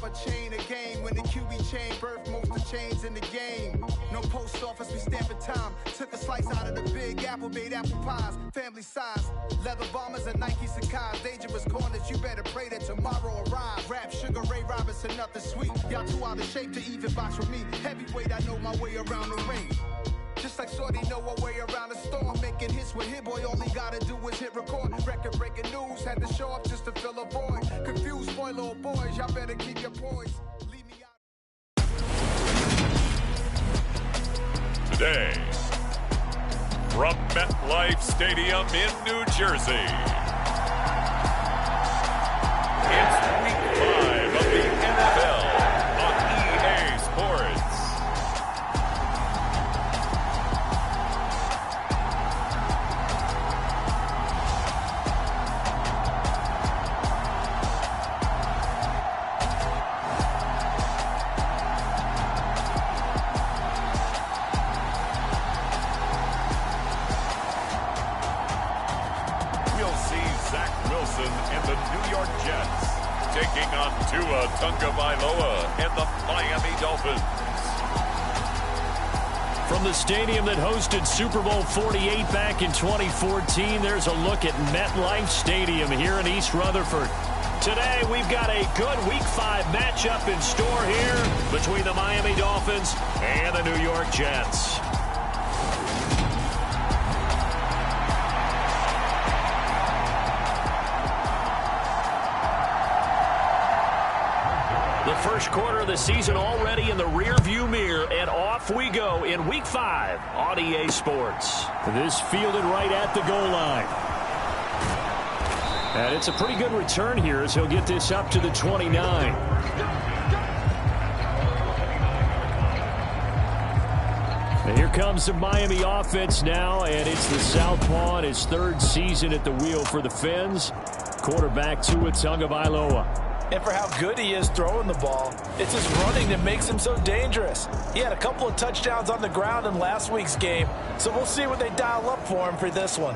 a chain of game. When the QB chain birthed most of chains in the game. No post office, we stamping time. Took a slice out of the big apple, made apple pies. Family size, leather bombers and Nike Sacai's. Dangerous corners, you better pray that tomorrow arrive. Rap, Sugar Ray Robinson, nothing sweet. Y'all too out of shape to even box with me. Heavyweight, I know my way around the ring. Just like Shorty know a way around the storm. Making hits with Hit Boy, all he gotta do is hit record. Record breaking news, had to show up just to fill a void. Confused boy, little boys, y'all better keep your poise. Leave me out. Today, from MetLife Stadium in New Jersey, it's Week 5 of the NFL on EA Sports. Taking on Tua Tagovailoa and the Miami Dolphins. From the stadium that hosted Super Bowl 48 back in 2014, there's a look at MetLife Stadium here in East Rutherford. Today, we've got a good Week 5 matchup in store here between the Miami Dolphins and the New York Jets. The first quarter of the season already in the rearview mirror, and off we go in Week 5 on EA Sports. This fielded right at the goal line. And it's a pretty good return here as he'll get this up to the 29. And here comes the Miami offense now, and it's the southpaw in his third season at the wheel for the Fins. Quarterback Tua Tagovailoa. And for how good he is throwing the ball, it's his running that makes him so dangerous. He had a couple of touchdowns on the ground in last week's game, so we'll see what they dial up for him for this one.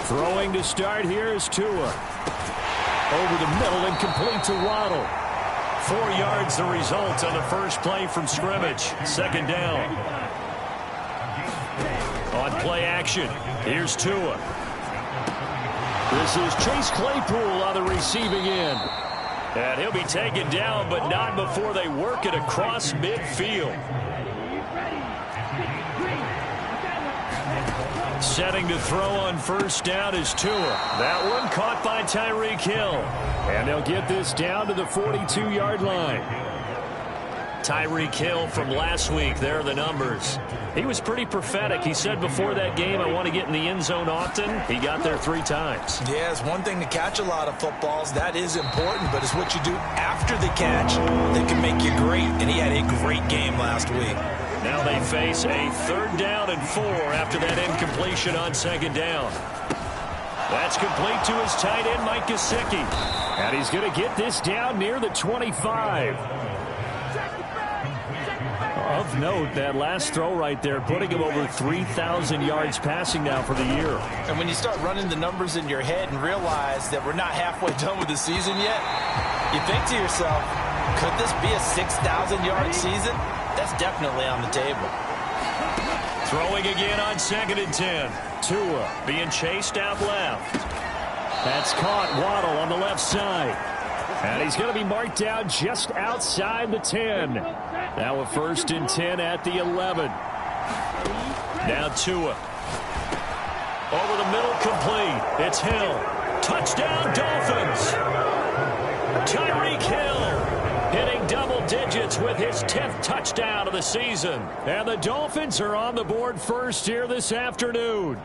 Throwing to start here is Tua. Over the middle and complete to Waddle. 4 yards the result on the first play from scrimmage. Second down. On play action, here's Tua. This is Chase Claypool on the receiving end. And he'll be taken down, but not before they work it across midfield. Setting to throw on first down is Tua. That one caught by Tyreek Hill. And they'll get this down to the 42-yard line. Tyreek Hill from last week, there are the numbers. He was pretty prophetic. He said before that game, I want to get in the end zone often. He got there 3 times. Yeah, it's one thing to catch a lot of footballs. That is important, but it's what you do after the catch that can make you great. And he had a great game last week. Now they face a 3rd down and 4 after that incompletion on 2nd down. That's complete to his tight end, Mike Gesicki. And he's going to get this down near the 25. Of note, that last throw right there, putting him over 3,000 yards passing now for the year. And when you start running the numbers in your head and realize that we're not halfway done with the season yet, you think to yourself, could this be a 6,000-yard season? That's definitely on the table. Throwing again on 2nd and 10. Tua being chased out left. That's caught. Waddle on the left side. And he's going to be marked down just outside the 10. Now a 1st and 10 at the 11. Now Tua. Over the middle, complete. It's Hill. Touchdown, Dolphins. Tyreek Hill hitting double digits with his 10th touchdown of the season. And the Dolphins are on the board first here this afternoon.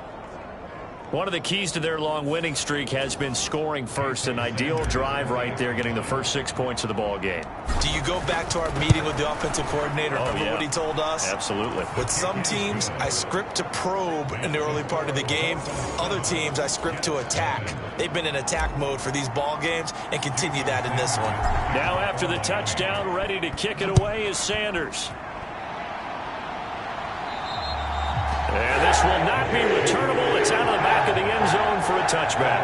One of the keys to their long winning streak has been scoring first. An ideal drive right there, getting the first 6 points of the ball game. Do you go back to our meeting with the offensive coordinator? Remember what he told us? Absolutely. With some teams, I script to probe in the early part of the game. Other teams, I script to attack. They've been in attack mode for these ball games and continue that in this one. Now after the touchdown, ready to kick it away is Sanders. And this will not be returnable. It's It's out of the back of the end zone for a touchback.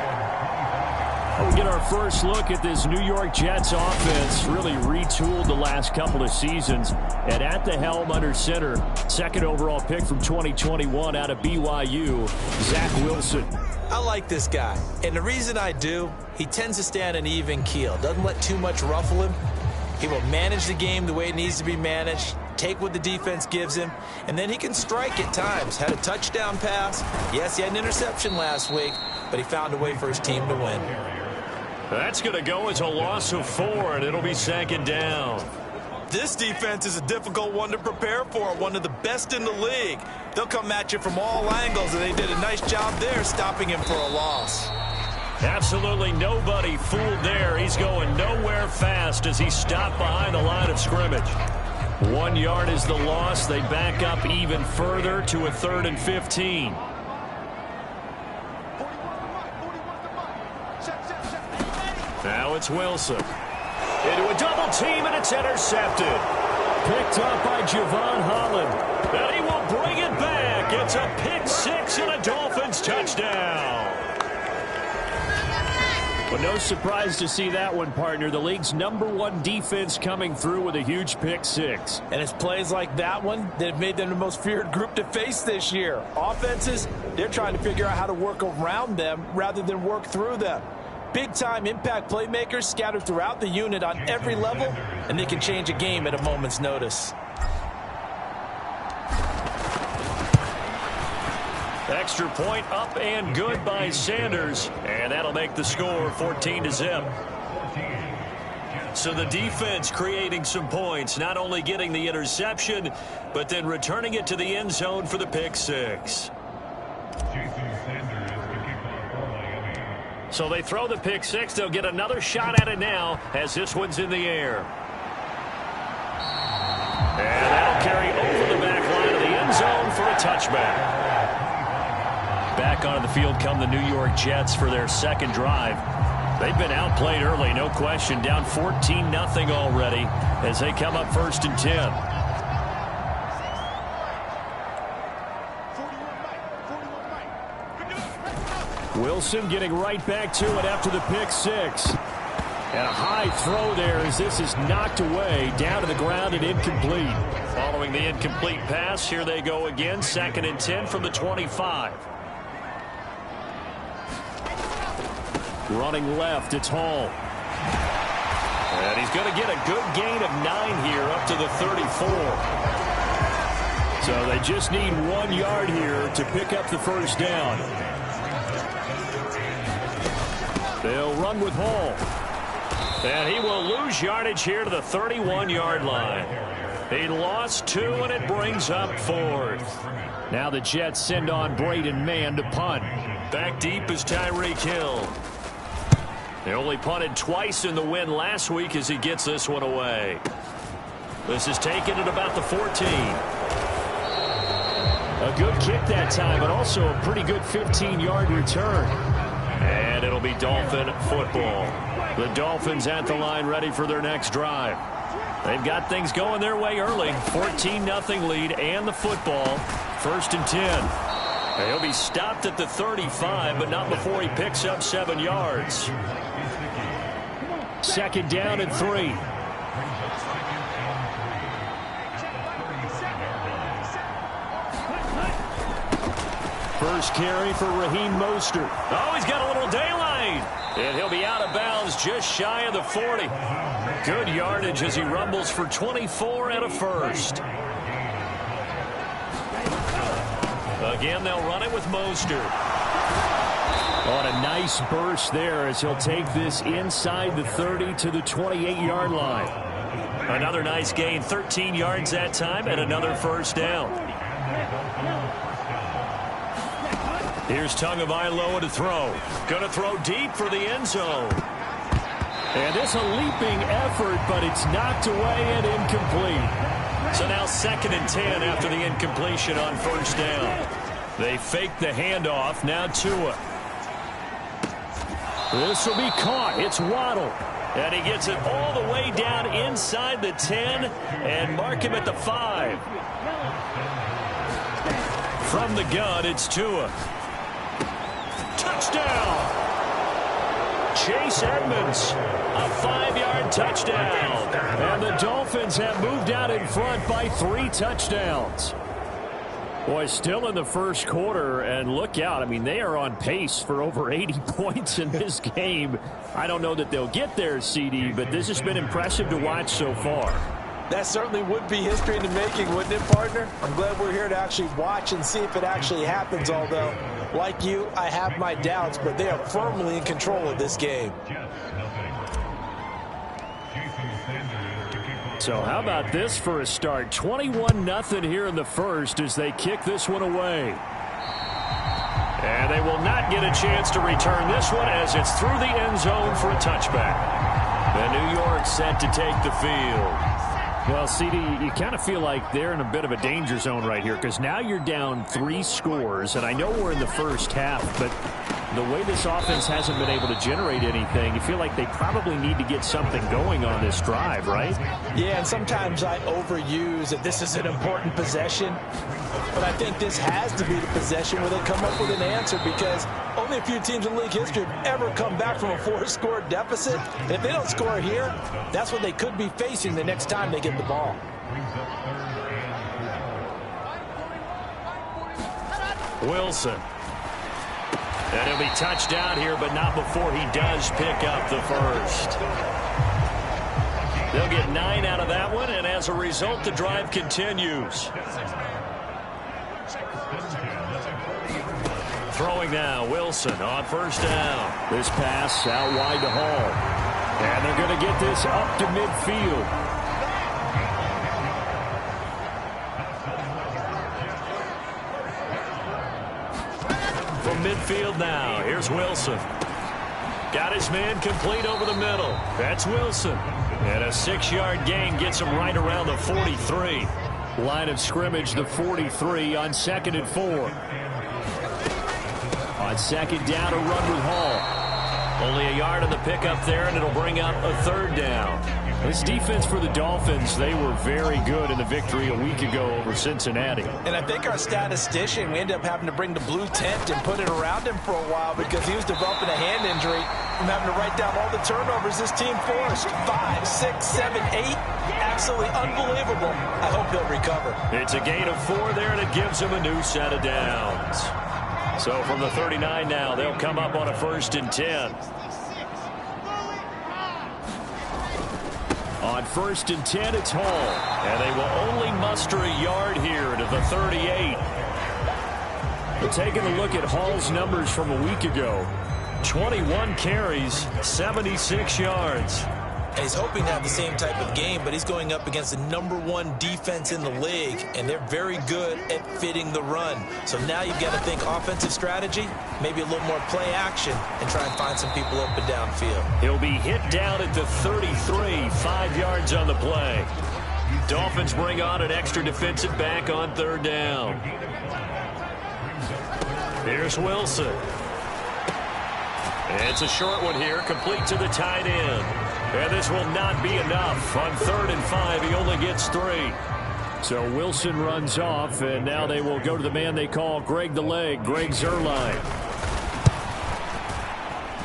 We get our first look at this New York Jets offense, really retooled the last couple of seasons. And at the helm under center, second overall pick from 2021 out of BYU, Zach Wilson. I like this guy, and the reason I do, he tends to stay on an even keel. Doesn't let too much ruffle him. He will manage the game the way it needs to be managed, take what the defense gives him, and then he can strike at times. Had a touchdown pass. Yes, he had an interception last week, but he found a way for his team to win. That's going to go as a loss of 4, and it'll be second down. This defense is a difficult one to prepare for, one of the best in the league. They'll come at you from all angles, and they did a nice job there stopping him for a loss. Absolutely nobody fooled there. He's going nowhere fast as he stopped behind the line of scrimmage. 1 yard is the loss. They back up even further to a 3rd and 15. Now it's Wilson. Into a double team, and it's intercepted. Picked up by Javon Holland. And he will bring it back. It's a pick 6 and a Dolphins touchdown. But no surprise to see that one, partner. The league's #1 defense coming through with a huge pick 6. And it's plays like that one that have made them the most feared group to face this year. Offenses, they're trying to figure out how to work around them rather than work through them. Big-time impact playmakers scattered throughout the unit on every level, and they can change a game at a moment's notice. Extra point up and good by Sanders, and that'll make the score 14-0. So the defense creating some points, not only getting the interception, but then returning it to the end zone for the pick 6. So they throw the pick 6. They'll get another shot at it now as this one's in the air. And that'll carry over the back line of the end zone for a touchback. Back onto the field come the New York Jets for their second drive. They've been outplayed early, no question. Down 14-0 already as they come up 1st and 10. Wilson getting right back to it after the pick 6. And a high throw there as this is knocked away down to the ground and incomplete. Following the incomplete pass, here they go again. 2nd and 10 from the 25. Running left, it's Hall. And he's going to get a good gain of 9 here up to the 34. So they just need 1 yard here to pick up the first down. They'll run with Hall. And he will lose yardage here to the 31-yard line. He lost 2, and it brings up 4th. Now the Jets send on Braden Mann to punt. Back deep is Tyreek Hill. They only punted twice in the win last week as he gets this one away. This is taken at about the 14. A good kick that time, but also a pretty good 15-yard return. And it'll be Dolphin football. The Dolphins at the line ready for their next drive. They've got things going their way early. 14-0 lead and the football. 1st and 10. He'll be stopped at the 35, but not before he picks up 7 yards. 2nd down and 3. First carry for Raheem Mostert. Oh, he's got a little daylight. And he'll be out of bounds just shy of the 40. Good yardage as he rumbles for 24 and a first. Again, they'll run it with Mostert. On a nice burst there as he'll take this inside the 30 to the 28-yard line. Another nice gain, 13 yards that time, and another first down. Here's Tagovailoa to throw. Going to throw deep for the end zone. And this a leaping effort, but it's knocked away and incomplete. So now 2nd and 10 after the incompletion on first down. They fake the handoff. Now Tua. This will be caught. It's Waddle. And he gets it all the way down inside the 10 and mark him at the 5. From the gun, it's Tua. touchdown. Chase Edmonds, a 5-yard touchdown. And the Dolphins have moved out in front by 3 touchdowns. Boy, still in the first quarter, and look out. I mean, they are on pace for over 80 points in this game. I don't know that they'll get there, CD, but this has been impressive to watch so far. That certainly would be history in the making, wouldn't it, partner? I'm glad we're here to actually watch and see if it actually happens, although, like you, I have my doubts, but they are firmly in control of this game. So how about this for a start? 21-0 here in the first as they kick this one away. And they will not get a chance to return this one as it's through the end zone for a touchback. The New York set to take the field. Well, CD, you kind of feel like they're in a bit of a danger zone right here because now you're down 3 scores, and I know we're in the first half, but the way this offense hasn't been able to generate anything, you feel like they probably need to get something going on this drive, right? Yeah, and sometimes I overuse that this is an important possession, but I think this has to be the possession where they come up with an answer because only a few teams in league history have ever come back from a 4-score deficit. And if they don't score here, that's what they could be facing the next time they get the ball. Wilson. And he'll be touched down here, but not before he does pick up the first. They'll get 9 out of that one, and as a result, the drive continues. Throwing now, Wilson on first down. This pass out wide to Hall. And they're going to get this up to midfield. From midfield now, here's Wilson. Got his man complete over the middle. That's Wilson. And a 6-yard gain gets him right around the 43. Line of scrimmage, the 43 on 2nd and 4. On 2nd down, a run with Hall. Only a yard on the pickup there, and it'll bring up a 3rd down. This defense for the Dolphins, they were very good in the victory a week ago over Cincinnati. And I think our statistician, we ended up having to bring the blue tent and put it around him for a while because he was developing a hand injury from having to write down all the turnovers this team forced. 5, 6, 7, 8. Absolutely unbelievable. I hope he'll recover. It's a gain of 4 there, and it gives him a new set of downs. So from the 39 now, they'll come up on a 1st and 10. On 1st and 10, it's Hall. And they will only muster a yard here to the 38. But taking a look at Hall's numbers from a week ago, 21 carries, 76 yards. And he's hoping to have the same type of game, but he's going up against the #1 defense in the league, and they're very good at fitting the run. So now you've got to think offensive strategy, maybe a little more play action, and try and find some people open downfield. He'll be hit down at the 33, 5 yards on the play. Dolphins bring on an extra defensive back on 3rd down. Here's Wilson. It's a short one here, complete to the tight end. And this will not be enough. On 3rd and 5, he only gets 3. So Wilson runs off, and now they will go to the man they call Greg the Leg, Greg Zuerlein.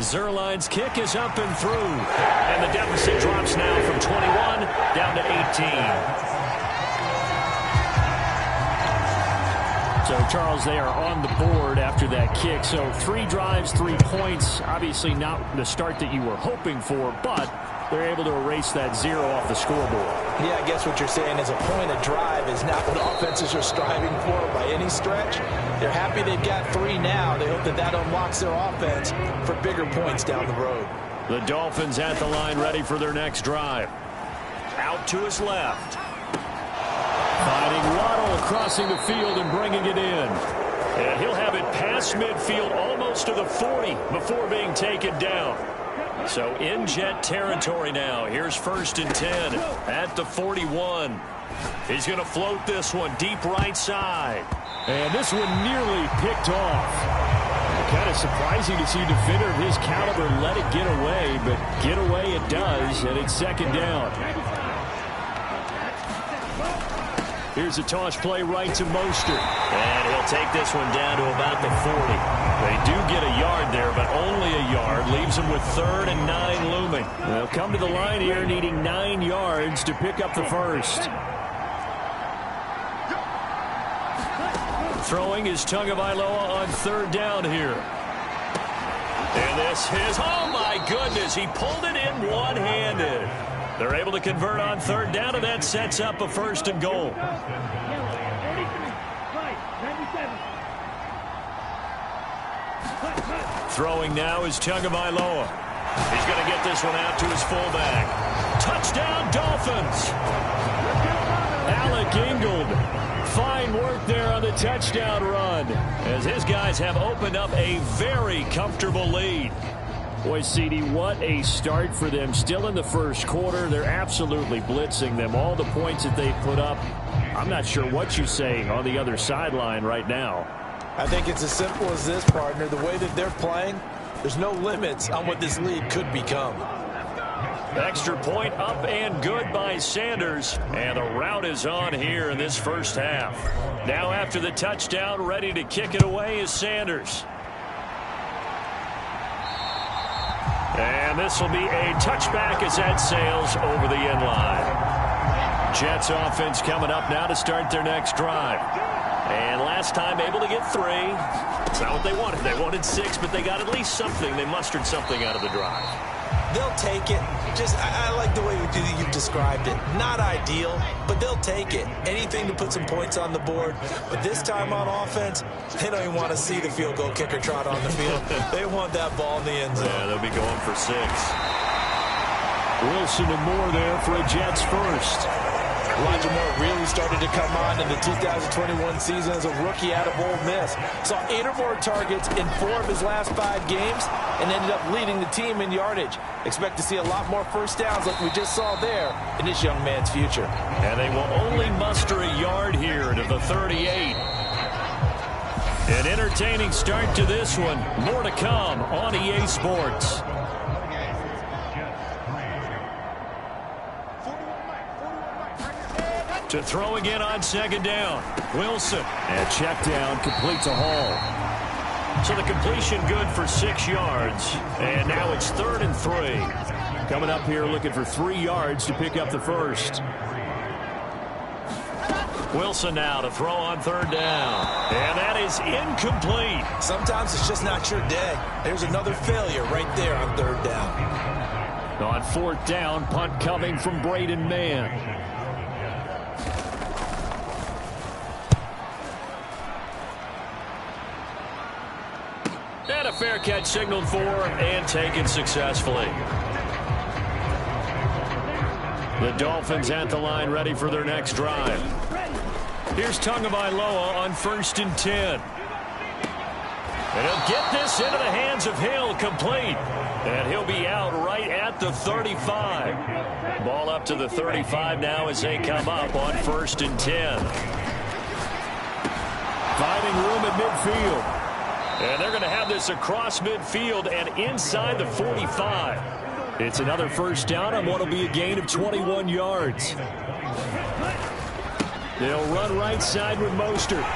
Zuerlein's kick is up and through. And the deficit drops now from 21 down to 18. So, Charles, they are on the board after that kick. So 3 drives, 3 points. Obviously not the start that you were hoping for, but they're able to erase that 0 off the scoreboard. Yeah, I guess what you're saying is a point of drive is not what offenses are striving for by any stretch. They're happy they've got 3 now. They hope that that unlocks their offense for bigger points down the road. The Dolphins at the line ready for their next drive. Out to his left. Finding Waddle crossing the field and bringing it in. And he'll have it past midfield almost to the 40 before being taken down. So in Jet territory now. Here's 1st and 10 at the 41. He's going to float this one deep right side. And this one nearly picked off. Kind of surprising to see a defender of his caliber let it get away, but get away it does, and it's 2nd down. Here's a toss play right to Mostert. And he'll take this one down to about the 40. They do get a yard there, but only a yard. Leaves them with 3rd and 9 looming. They'll come to the line here needing 9 yards to pick up the first. Throwing is Tagovailoa on 3rd down here. And this is, oh my goodness, he pulled it in one-handed. They're able to convert on 3rd down, and that sets up a 1st and goal. Throwing now is Tagovailoa. He's going to get this one out to his fullback. Touchdown, Dolphins! Alec Ingold. Fine work there on the touchdown run, as his guys have opened up a very comfortable lead. Boy, CD, what a start for them. Still in the first quarter. They're absolutely blitzing them. All the points that they put up, I'm not sure what you say on the other sideline right now. I think it's as simple as this, partner. The way that they're playing, there's no limits on what this lead could become. Extra point up and good by Sanders. And the route is on here in this first half. Now after the touchdown, ready to kick it away is Sanders. And this will be a touchback as that sails over the end line. Jets offense coming up now to start their next drive. And last time able to get 3. It's not what they wanted. They wanted 6, but they got at least something. They mustered something out of the drive. They'll take it. I like the way you've described it. Not ideal, but they'll take it. Anything to put some points on the board. But this time on offense, they don't even want to see the field goal kicker trot on the field. They want that ball in the end zone. Yeah, they'll be going for 6. Wilson and Moore there for a Jets first. Elijah Moore really started to come on in the 2021 season as a rookie out of Ole Miss. Saw 8 or more targets in 4 of his last 5 games and ended up leading the team in yardage. Expect to see a lot more first downs like we just saw there in this young man's future. And they will only muster a yard here to the 38. An entertaining start to this one. More to come on EA Sports. To throw again on 2nd down. Wilson. And check down, complete to Hall. So the completion good for 6 yards. And now it's 3rd and 3. Coming up here looking for 3 yards to pick up the first. Wilson now to throw on 3rd down. And that is incomplete. Sometimes it's just not your day. There's another failure right there on 3rd down. On 4th down, punt coming from Braden Mann. And a fair catch signaled for and taken successfully. The Dolphins at the line ready for their next drive. Here's Tagovailoa on 1st and 10. And he'll get this into the hands of Hill, complete. And he'll be out right at the 35. Ball up to the 35 now as they come up on 1st and 10. Finding room at midfield. And they're going to have this across midfield and inside the 45. It's another first down on what will be a gain of 21 yards. They'll run right side with Mostert.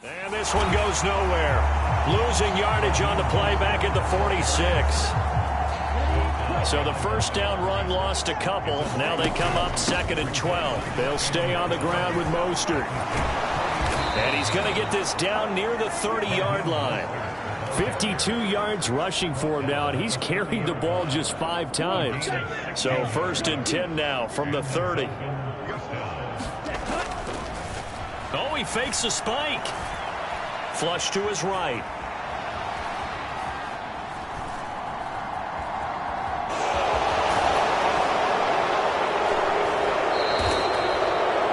And this one goes nowhere. Losing yardage on the play back at the 46. So the first down run lost a couple. Now they come up 2nd and 12. They'll stay on the ground with Mostert. And he's going to get this down near the 30-yard line. 52 yards rushing for him now, and he's carried the ball just 5 times. So 1st and 10 now from the 30. Oh, he fakes a spike. Flush to his right.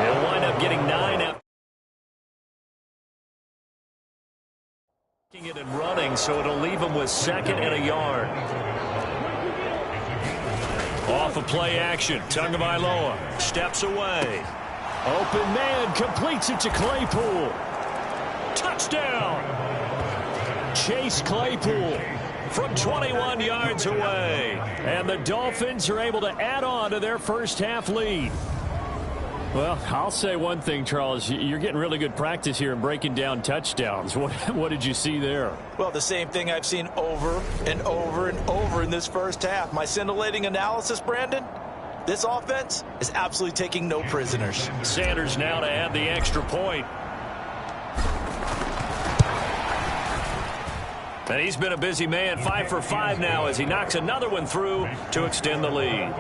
He'll wind up getting 9 out. It and running, so it'll leave him with 2nd and a yard. Off of play action. Tagovailoa steps away. Open man, completes it to Claypool. Touchdown! Chase Claypool from 21 yards away. And the Dolphins are able to add on to their first half lead. Well, I'll say one thing, Charles. You're getting really good practice here in breaking down touchdowns. What did you see there? Well, the same thing I've seen over and over and over in this first half. My scintillating analysis, Brandon, this offense is absolutely taking no prisoners. Sanders now to add the extra point. And he's been a busy man, 5 for 5 now as he knocks another one through to extend the lead.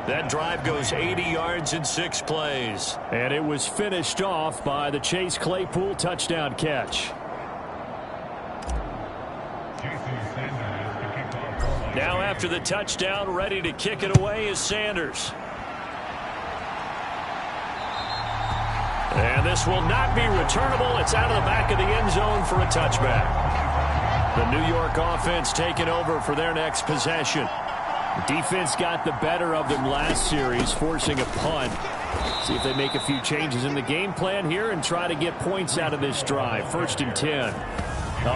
That drive goes 80 yards in 6 plays. And it was finished off by the Chase Claypool touchdown catch. Now after the touchdown, ready to kick it away is Sanders. And this will not be returnable. It's out of the back of the end zone for a touchback. The New York offense taking over for their next possession. The defense got the better of them last series, forcing a punt. See if they make a few changes in the game plan here and try to get points out of this drive. 1st and 10.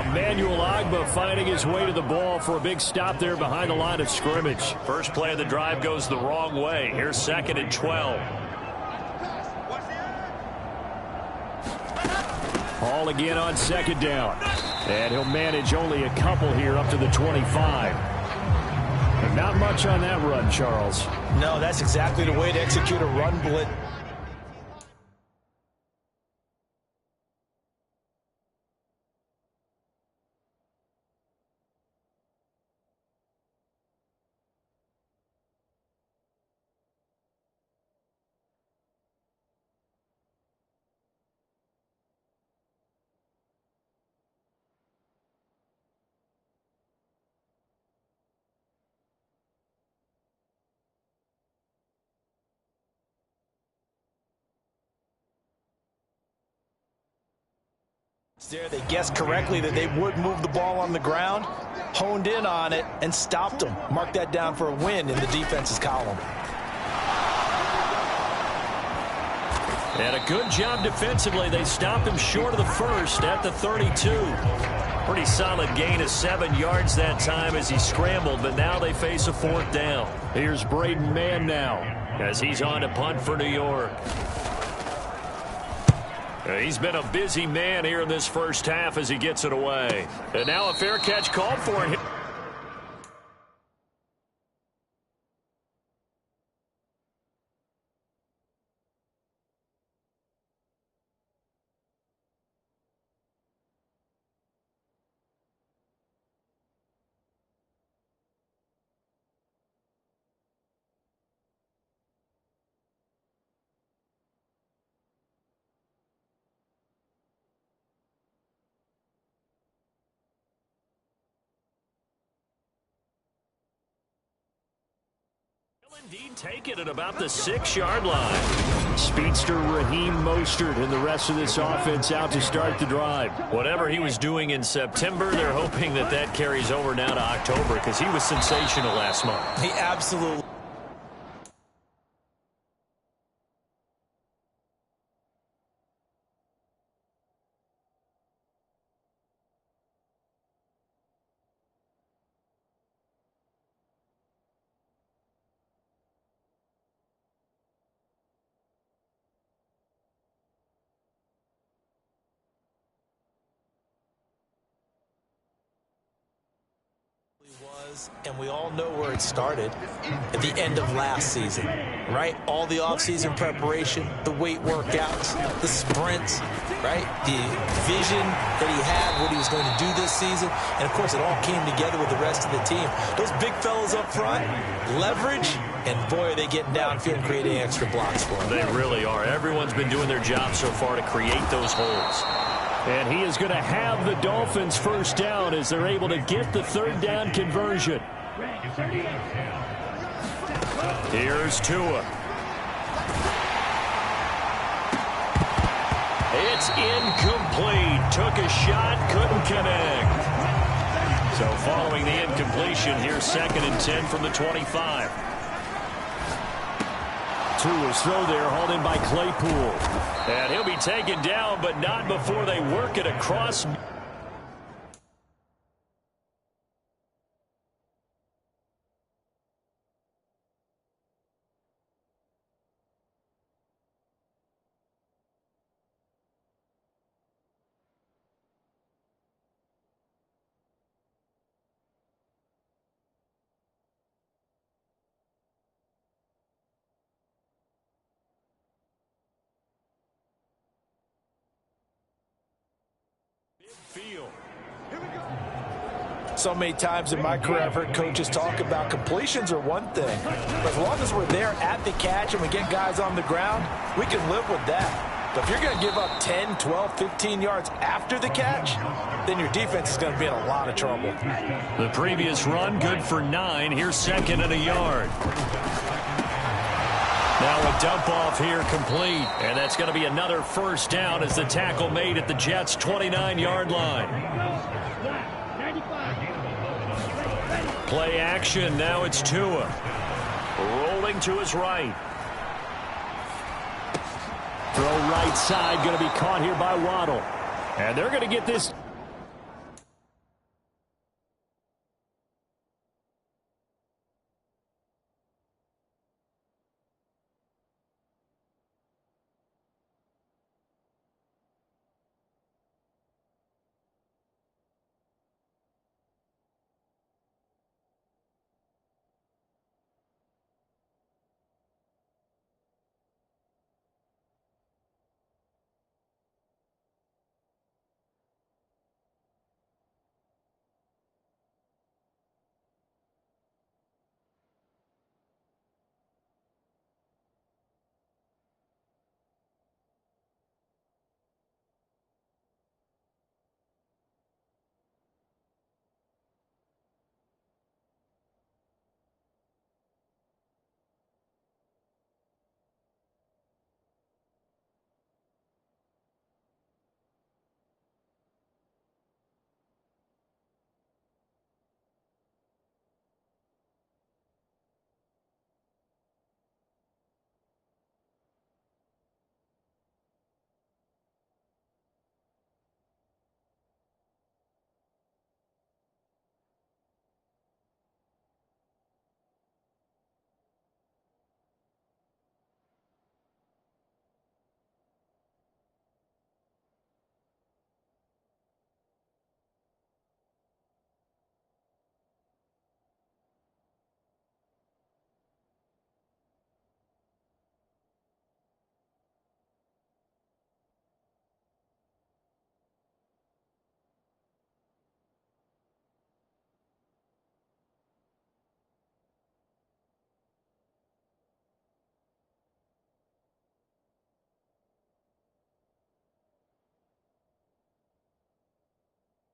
Emmanuel Ogbah finding his way to the ball for a big stop there behind the line of scrimmage. First play of the drive goes the wrong way. Here's 2nd and 12. Hall again on 2nd down. And he'll manage only a couple here up to the 25. And not much on that run, Charles. No, that's exactly the way to execute a run blitz. There, they guessed correctly that they would move the ball on the ground, honed in on it, and stopped them. Mark that down for a win in the defense's column. And a good job defensively. They stopped him short of the first at the 32. Pretty solid gain of 7 yards that time as he scrambled, but now they face a 4th down. Here's Braden Mann now as he's on to punt for New York. He's been a busy man here in this first half as he gets it away. And now a fair catch called for him. Indeed, take it at about the 6-yard line. Speedster Raheem Mostert and the rest of this offense out to start the drive. Whatever he was doing in September, they're hoping that that carries over now to October because he was sensational last month. He absolutely. Was, and we all know where it started at the end of last season, right? All the offseason preparation, the weight workouts, the sprints, right? The vision that he had, what he was going to do this season, and of course it all came together with the rest of the team. Those big fellas up front, leverage, and boy, are they getting downfield and creating extra blocks for them. They really are. Everyone's been doing their job so far to create those holes. And he is going to have the Dolphins first down as they're able to get the third down conversion. Here's Tua. It's incomplete. Took a shot, couldn't connect. So following the incompletion, here's 2nd and 10 from the 25. Tua's throw there, hauled in by Claypool. And he'll be taken down, but not before they work it across. Field. So many times in my career I've heard coaches talk about completions are one thing, but as long as we're there at the catch and we get guys on the ground, we can live with that. But if you're going to give up 10, 12, 15 yards after the catch, then your defense is going to be in a lot of trouble. The previous run, good for 9. Here's 2nd and a yard. Now a dump off here complete, and that's going to be another first down as the tackle made at the Jets' 29-yard line. Play action, now it's Tua. Rolling to his right. Throw right side, going to be caught here by Waddle. And they're going to get this.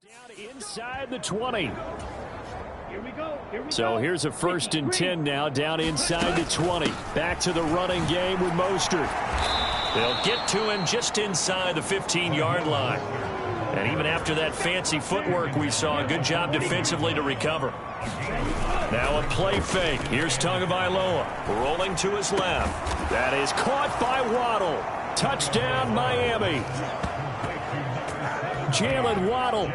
Down inside the 20. So here's a 1st and 10 now, down inside the 20. Back to the running game with Mostert. They'll get to him just inside the 15-yard line. And even after that fancy footwork we saw, a good job defensively to recover. Now a play fake. Here's Tagovailoa rolling to his left. That is caught by Waddle. Touchdown, Miami. Jalen Waddle,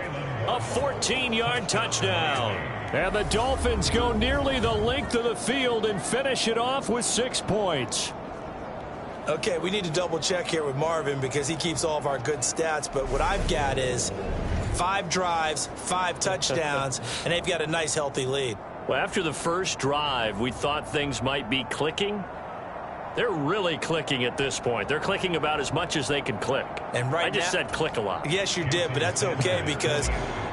a 14-yard touchdown. And the Dolphins go nearly the length of the field and finish it off with 6 points. Okay, we need to double check here with Marvin because he keeps all of our good stats, but what I've got is 5 drives, 5 touchdowns, and they've got a nice, healthy lead. Well, after the first drive, we thought things might be clicking. They're really clicking at this point. They're clicking about as much as they can click. And I just said click a lot. Yes, you did, but that's okay because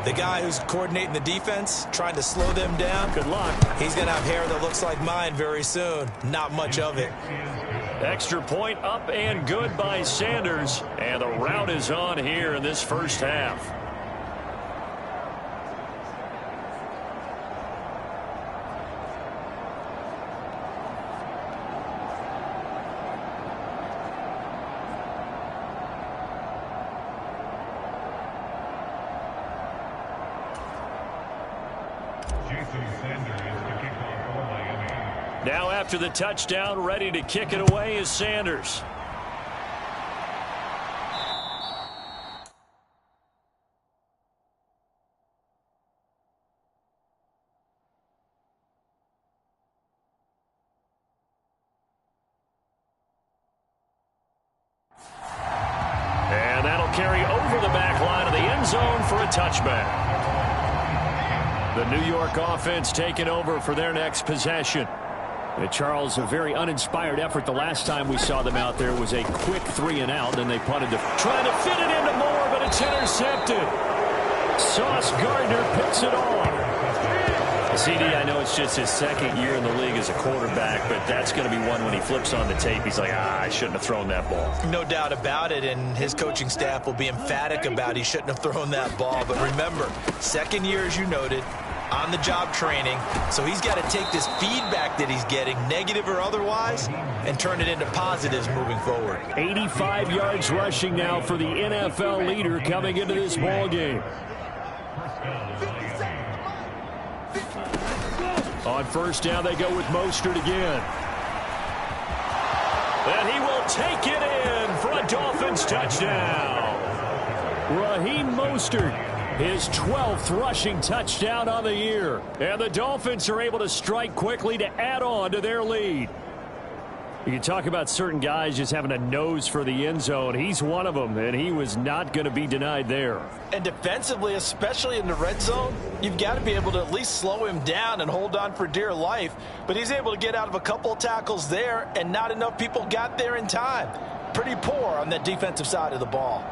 the guy who's coordinating the defense, trying to slow them down, good luck. He's going to have hair that looks like mine very soon. Not much of it. Extra point up and good by Sanders. And the rout is on here in this first half. Now after the touchdown, ready to kick it away is Sanders. And that'll carry over the back line of the end zone for a touchback. The New York offense taking over for their next possession. Charles, a very uninspired effort the last time we saw them out there was a quick 3-and-out. Then they punted to trying to fit it into Moore, but it's intercepted. Sauce Gardner picks it off. CD, I know it's just his second year in the league as a quarterback, but that's going to be one when he flips on the tape. He's like, I shouldn't have thrown that ball. No doubt about it, and his coaching staff will be emphatic about he shouldn't have thrown that ball. But remember, second year, as you noted, on-the-job training, so he's got to take this feedback that he's getting, negative or otherwise, and turn it into positives moving forward. 85 yards rushing now for the NFL leader coming into this ball game. On first down, they go with Mostert again. And he will take it in for a Dolphins touchdown. Raheem Mostert, his 12th rushing touchdown on the year. And the Dolphins are able to strike quickly to add on to their lead. You can talk about certain guys just having a nose for the end zone. He's one of them, and he was not going to be denied there. And defensively, especially in the red zone, you've got to be able to at least slow him down and hold on for dear life. But he's able to get out of a couple of tackles there, and not enough people got there in time. Pretty poor on that defensive side of the ball.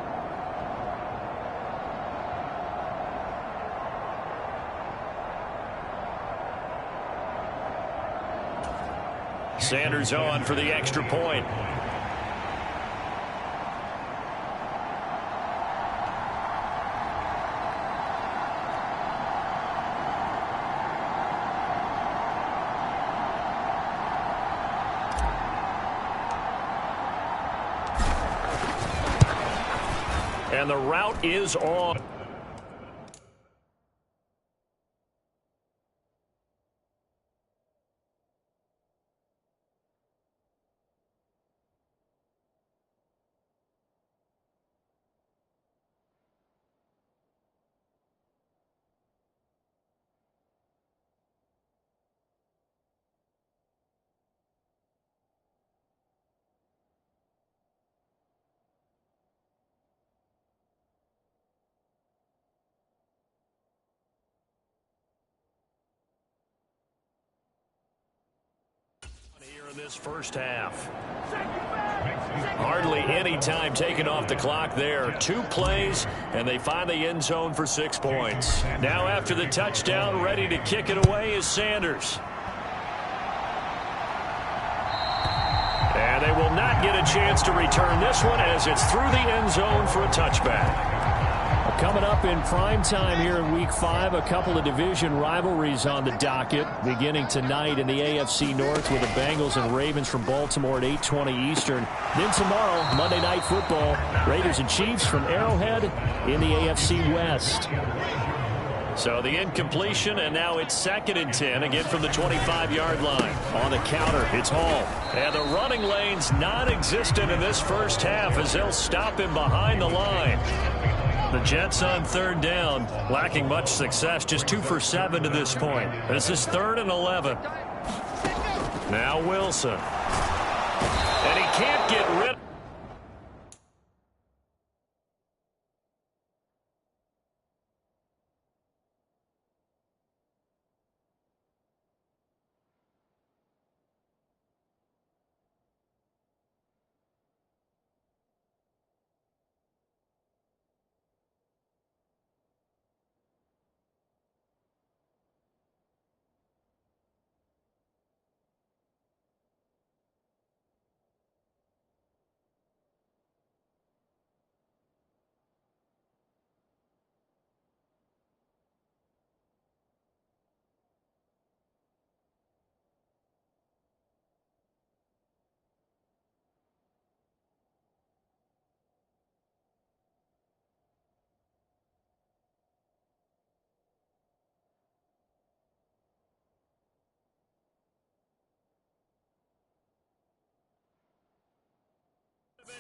Sanders on for the extra point. And the route is on. This first half. Hardly any time taken off the clock there. 2 plays, and they find the end zone for 6 points. Now after the touchdown, ready to kick it away is Sanders. And they will not get a chance to return this one as it's through the end zone for a touchback. Coming up in prime time here in Week 5, a couple of division rivalries on the docket, beginning tonight in the AFC North with the Bengals and Ravens from Baltimore at 8:20 Eastern. Then tomorrow, Monday Night Football, Raiders and Chiefs from Arrowhead in the AFC West. So the incompletion, and now it's 2nd and 10, again from the 25-yard line. On the counter, it's Hall. And the running lane's non-existent in this first half as they'll stop him behind the line. The Jets on 3rd down, lacking much success, just 2 for 7 to this point. This is 3rd and 11. Now Wilson. And he can't get rid.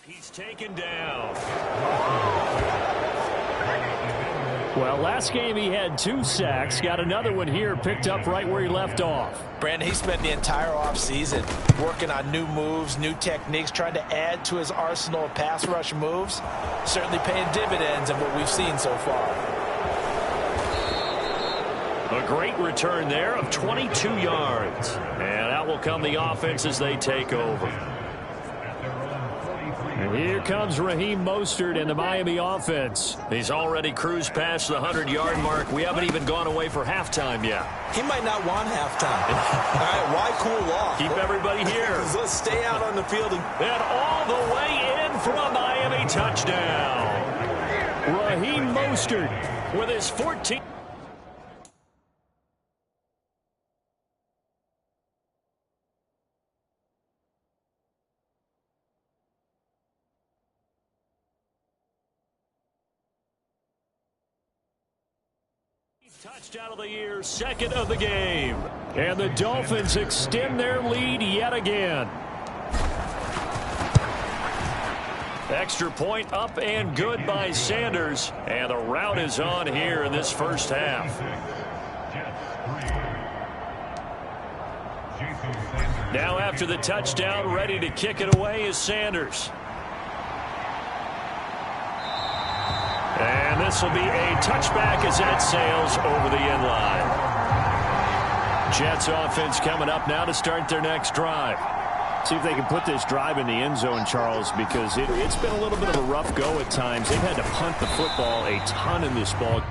He's taken down. Well, last game he had 2 sacks. Got another one here, picked up right where he left off. Brandon, he spent the entire offseason working on new moves, new techniques, trying to add to his arsenal of pass rush moves. Certainly paying dividends of what we've seen so far. A great return there of 22 yards. And out will come the offense as they take over. And here comes Raheem Mostert and the Miami offense. He's already cruised past the 100-yard mark. We haven't even gone away for halftime yet. He might not want halftime. All right, why cool off? Keep everybody here. Let's stay out on the field. And all the way in for a Miami touchdown. Raheem Mostert with his 14th. Touchdown of the year, second of the game. And the Dolphins extend their lead yet again. Extra point up and good by Sanders. And the rout is on here in this first half. Now after the touchdown, ready to kick it away is Sanders. And this will be a touchback as that sails over the end line. Jets offense coming up now to start their next drive. See if they can put this drive in the end zone, Charles, because it's been a little bit of a rough go at times. They've had to punt the football a ton in this ball.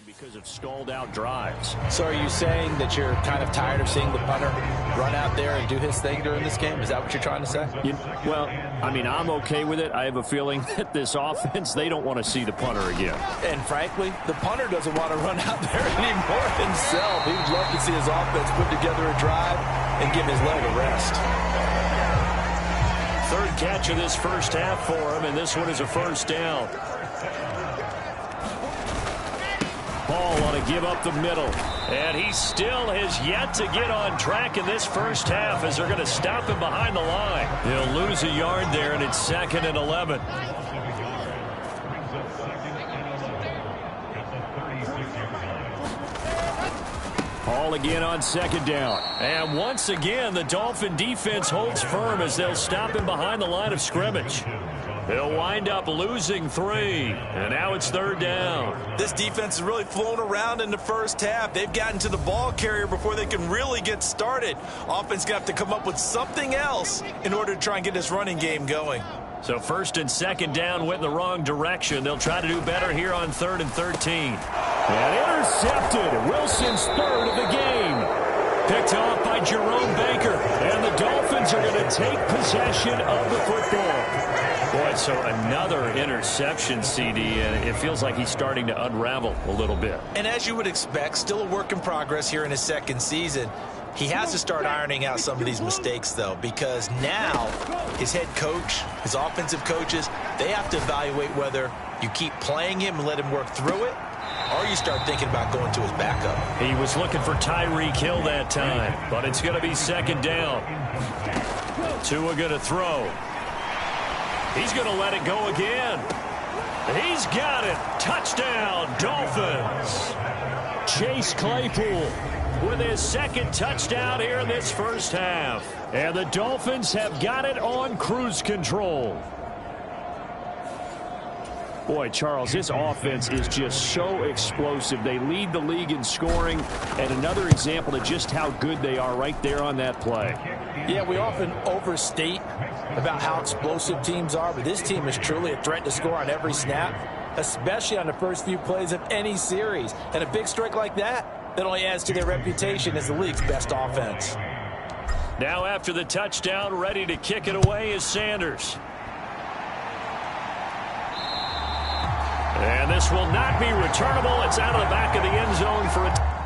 Because of stalled out drives. So are you saying that you're kind of tired of seeing the punter run out there and do his thing during this game? Is that what you're trying to say? Well, I mean, I'm okay with it. I have a feeling that this offense, they don't want to see the punter again. And frankly, the punter doesn't want to run out there anymore himself. He would love to see his offense put together a drive and give his leg a rest. Third catch of this first half for him, and this one is a first down. Paul on to give up the middle. And he still has yet to get on track in this first half as they're going to stop him behind the line. He'll lose a yard there, and it's 2nd and 11. Paul again on 2nd down. And once again, the Dolphin defense holds firm as they'll stop him behind the line of scrimmage. They'll wind up losing 3, and now it's 3rd down. This defense has really flown around in the first half. They've gotten to the ball carrier before they can really get started. Offense going to have to come up with something else in order to try and get this running game going. So 1st and 2nd down went in the wrong direction. They'll try to do better here on 3rd and 13. And intercepted. Wilson's 3rd of the game. Picked off by Jerome Baker. And the Dolphins are going to take possession of the football. Boy, so another interception, CD, and it feels like he's starting to unravel a little bit. And as you would expect, still a work in progress here in his second season. He has to start ironing out some of these mistakes, though, because now his head coach, his offensive coaches, they have to evaluate whether you keep playing him and let him work through it, or you start thinking about going to his backup. He was looking for Tyreek Hill that time, but it's going to be second down. Tua going to throw. He's going to let it go again. He's got it. Touchdown, Dolphins. Chase Claypool with his second touchdown here in this first half. And the Dolphins have got it on cruise control. Boy, Charles, this offense is just so explosive. They lead the league in scoring, and another example of just how good they are right there on that play. Yeah, we often overstate about how explosive teams are, but this team is truly a threat to score on every snap, especially on the first few plays of any series. And a big strike like that only adds to their reputation as the league's best offense. Now after the touchdown, ready to kick it away is Sanders. And this will not be returnable. It's out of the back of the end zone for a...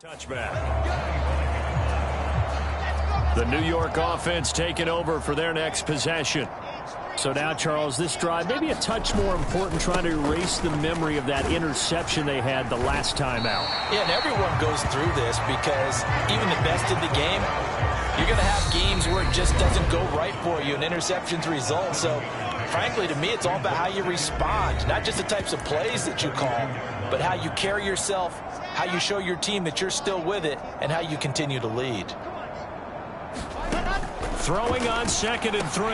Touchback. The New York offense taking over for their next possession. So now, Charles, this drive maybe a touch more important, trying to erase the memory of that interception they had the last time out. Yeah, and everyone goes through this because even the best in the game, you're going to have games where it just doesn't go right for you and interceptions result. So, frankly, to me, it's all about how you respond, not just the types of plays that you call, but how you carry yourself, how you show your team that you're still with it, and how you continue to lead. Throwing on 2nd and 3.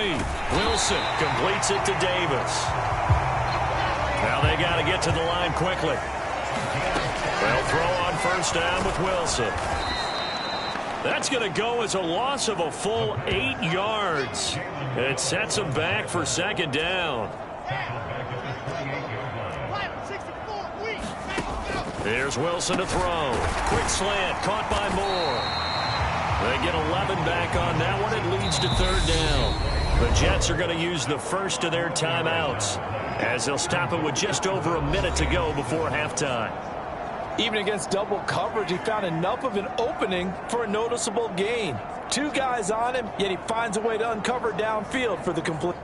Wilson completes it to Davis. Now they got to get to the line quickly. They'll throw on first down with Wilson. That's going to go as a loss of a full 8 yards. It sets them back for second down. Here's Wilson to throw. Quick slant, caught by Moore. They get 11 back on that one. It leads to third down. The Jets are going to use the first of their timeouts as they'll stop it with just over a minute to go before halftime. Even against double coverage, he found enough of an opening for a noticeable gain. 2 guys on him, yet he finds a way to uncover downfield for the completion.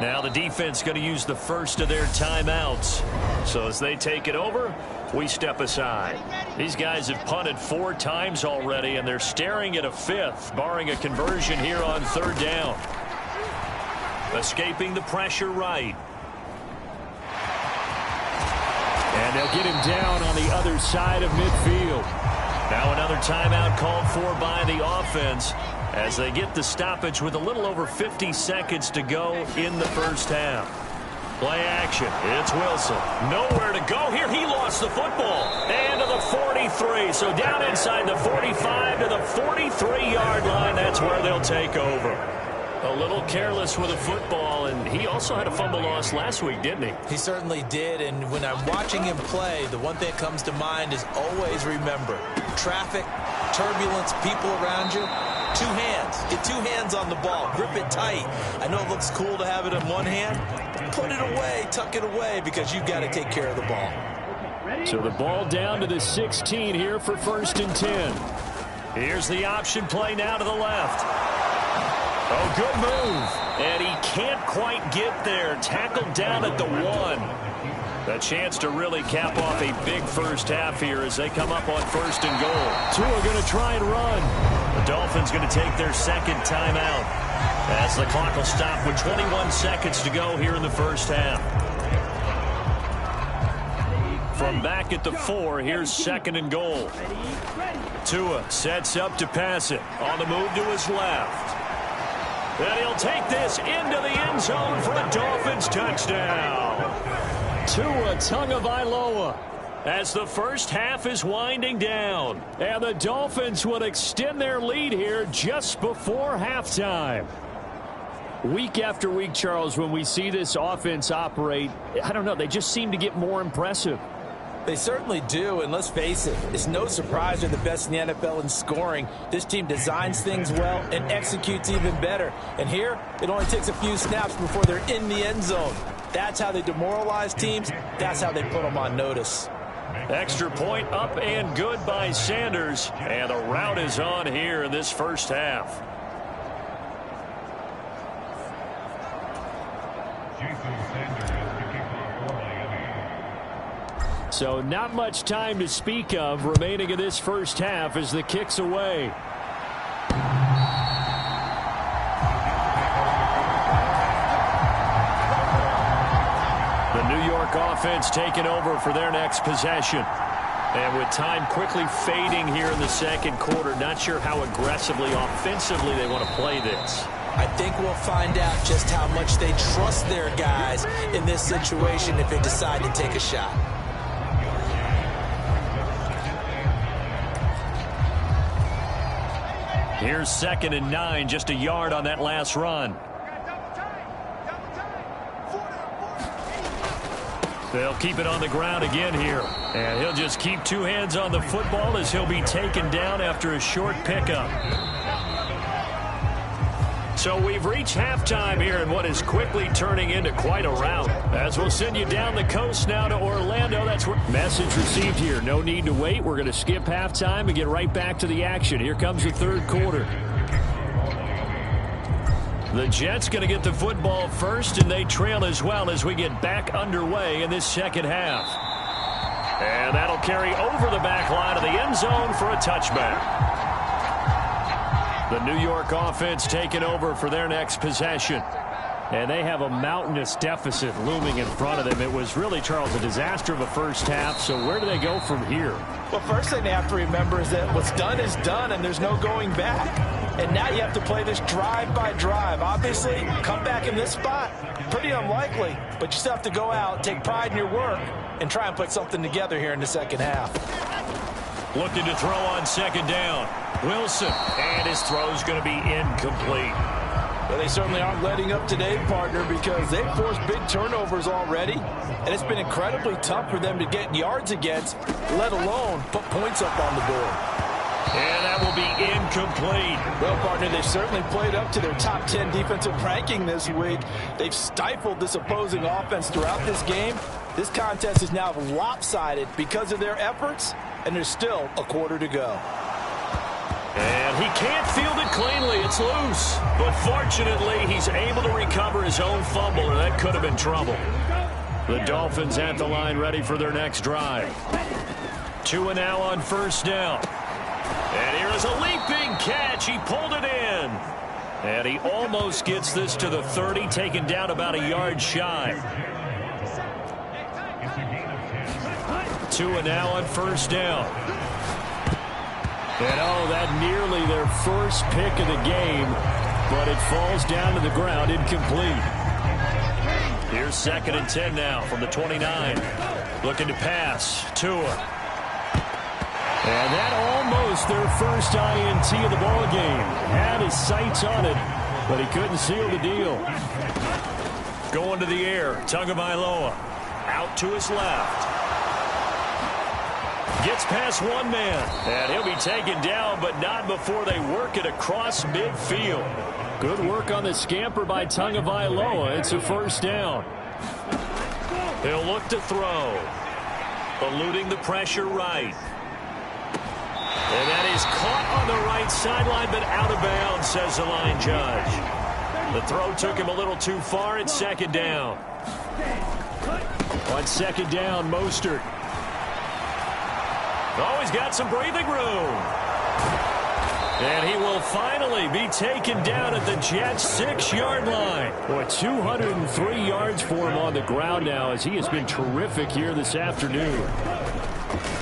Now the defense going to use the first of their timeouts. So as they take it over, we step aside. These guys have punted 4 times already, and they're staring at a 5th, barring a conversion here on third down. Escaping the pressure right. And they'll get him down on the other side of midfield. Now another timeout called for by the offense. as they get the stoppage with a little over 50 seconds to go in the first half. Play action. It's Wilson. Nowhere to go here. He lost the football. And to the 43. So down inside the 45 to the 43-yard line. That's where they'll take over. A little careless with a football, and he also had a fumble loss last week, didn't he? He certainly did, and when I'm watching him play, the one thing that comes to mind is always remember, traffic, turbulence, people around you, two hands. Get two hands on the ball. Grip it tight. I know it looks cool to have it in one hand, but put it away, tuck it away, because you've got to take care of the ball. So the ball down to the 16 here for 1st and 10. Here's the option play now to the left. Oh, good move. And he can't quite get there. Tackled down at the 1. A chance to really cap off a big first half here as they come up on 1st and goal. Tua going to try and run. The Dolphins going to take their second timeout as the clock will stop with 21 seconds to go here in the first half. From back at the 4, here's 2nd and goal. Tua sets up to pass it. On the move to his left. And he'll take this into the end zone for a Dolphins touchdown. Tua Tagovailoa as the first half is winding down. And the Dolphins would extend their lead here just before halftime. Week after week, Charles, when we see this offense operate, I don't know, they just seem to get more impressive. They certainly do, and let's face it, it's no surprise they're the best in the NFL in scoring. This team designs things well and executes even better. And here, it only takes a few snaps before they're in the end zone. That's how they demoralize teams. That's how they put them on notice. Extra point up and good by Sanders. And the route is on here in this first half. So not much time to speak of remaining in this first half as the kick's away. The New York offense taking over for their next possession. And with time quickly fading here in the second quarter, not sure how aggressively, offensively they want to play this. I think we'll find out just how much they trust their guys in this situation if they decide to take a shot. Here's 2nd and 9, just a yard on that last run. They'll keep it on the ground again here. And he'll just keep two hands on the football as he'll be taken down after a short pickup. So we've reached halftime here in what is quickly turning into quite a rout. As we'll send you down the coast now to Orlando. That's where message received here. No need to wait. We're going to skip halftime and get right back to the action. Here comes the third quarter. The Jets going to get the football first, and they trail as well as we get back underway in this second half. And that'll carry over the back line of the end zone for a touchback. The New York offense taking over for their next possession. And they have a mountainous deficit looming in front of them. It was really, Charles, a disaster of a first half. So where do they go from here? Well, first thing they have to remember is that what's done is done, and there's no going back. And now you have to play this drive by drive. Obviously, come back in this spot, pretty unlikely. But you still have to go out, take pride in your work, and try and put something together here in the second half. Looking to throw on second down. Wilson, and his throw's going to be incomplete. Well, they certainly aren't letting up today, partner, because they've forced big turnovers already, and it's been incredibly tough for them to get yards against, let alone put points up on the board. And that will be incomplete. Well, partner, they've certainly played up to their top 10 defensive ranking this week. They've stifled this opposing offense throughout this game. This contest is now lopsided because of their efforts, and there's still a quarter to go. And he can't field it cleanly. It's loose. But fortunately, he's able to recover his own fumble, and that could have been trouble. The Dolphins at the line ready for their next drive. Tua now on first down. And here is a leaping catch. He pulled it in. And he almost gets this to the 30, taken down about a yard shy. Tua now on first down. And oh, that nearly their first pick of the game, but it falls down to the ground incomplete. Here's 2nd and 10 now from the 29. Looking to pass. Tua. And that almost their first INT of the ball game. Had his sights on it, but he couldn't seal the deal. Going to the air. Tagovailoa. Out to his left. Gets past one man. And he'll be taken down, but not before they work it across midfield. Good work on the scamper by Tagovailoa. It's a first down. He'll look to throw. Eluding the pressure right. And that is caught on the right sideline, but out of bounds, says the line judge. The throw took him a little too far. It's 2nd down. On 2nd down, Mostert. Oh, he's got some breathing room. And he will finally be taken down at the Jets' 6-yard line. Boy, 203 yards for him on the ground now, as he has been terrific here this afternoon.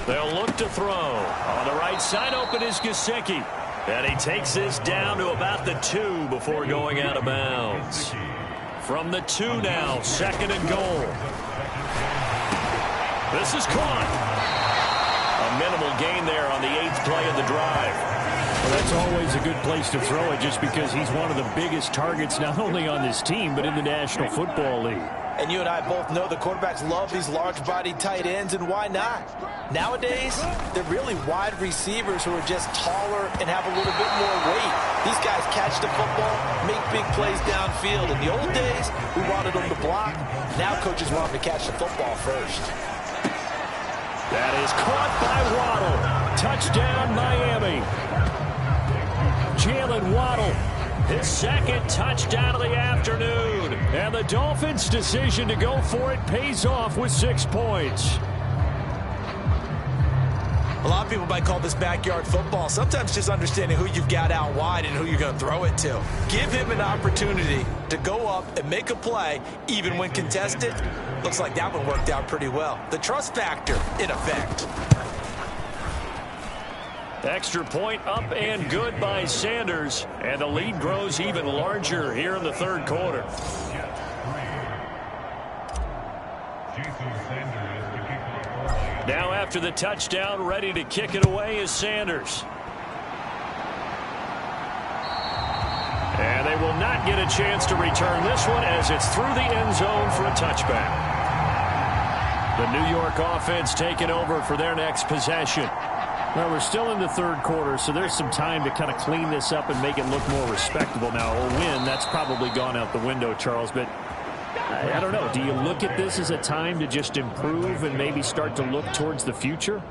They'll look to throw. On the right side, open is Gesicki. And he takes this down to about the 2 before going out of bounds. From the 2 now, 2nd and goal. This is caught. A minimal gain there on the 8th play of the drive. Well, that's always a good place to throw it, just because he's one of the biggest targets not only on this team but in the National Football League. And you and I both know the quarterbacks love these large-bodied tight ends, and why not? Nowadays, they're really wide receivers who are just taller and have a little bit more weight. These guys catch the football, make big plays downfield. In the old days, we wanted them to block. Now coaches want them to catch the football first. That is caught by Waddle. Touchdown, Miami. Jalen Waddle, his 2nd touchdown of the afternoon. And the Dolphins' decision to go for it pays off with 6 points. A lot of people might call this backyard football. Sometimes just understanding who you've got out wide and who you're going to throw it to. Give him an opportunity to go up and make a play, even when contested. Looks like that one worked out pretty well. The trust factor in effect. Extra point up and good by Sanders. And the lead grows even larger here in the 3rd quarter. Now after the touchdown, ready to kick it away is Sanders. And they will not get a chance to return this one, as it's through the end zone for a touchback. The New York offense taking over for their next possession. Well, we're still in the 3rd quarter, so there's some time to kind of clean this up and make it look more respectable. Now, a win, that's probably gone out the window, Charles, but I don't know. Do you look at this as a time to just improve and maybe start to look towards the future?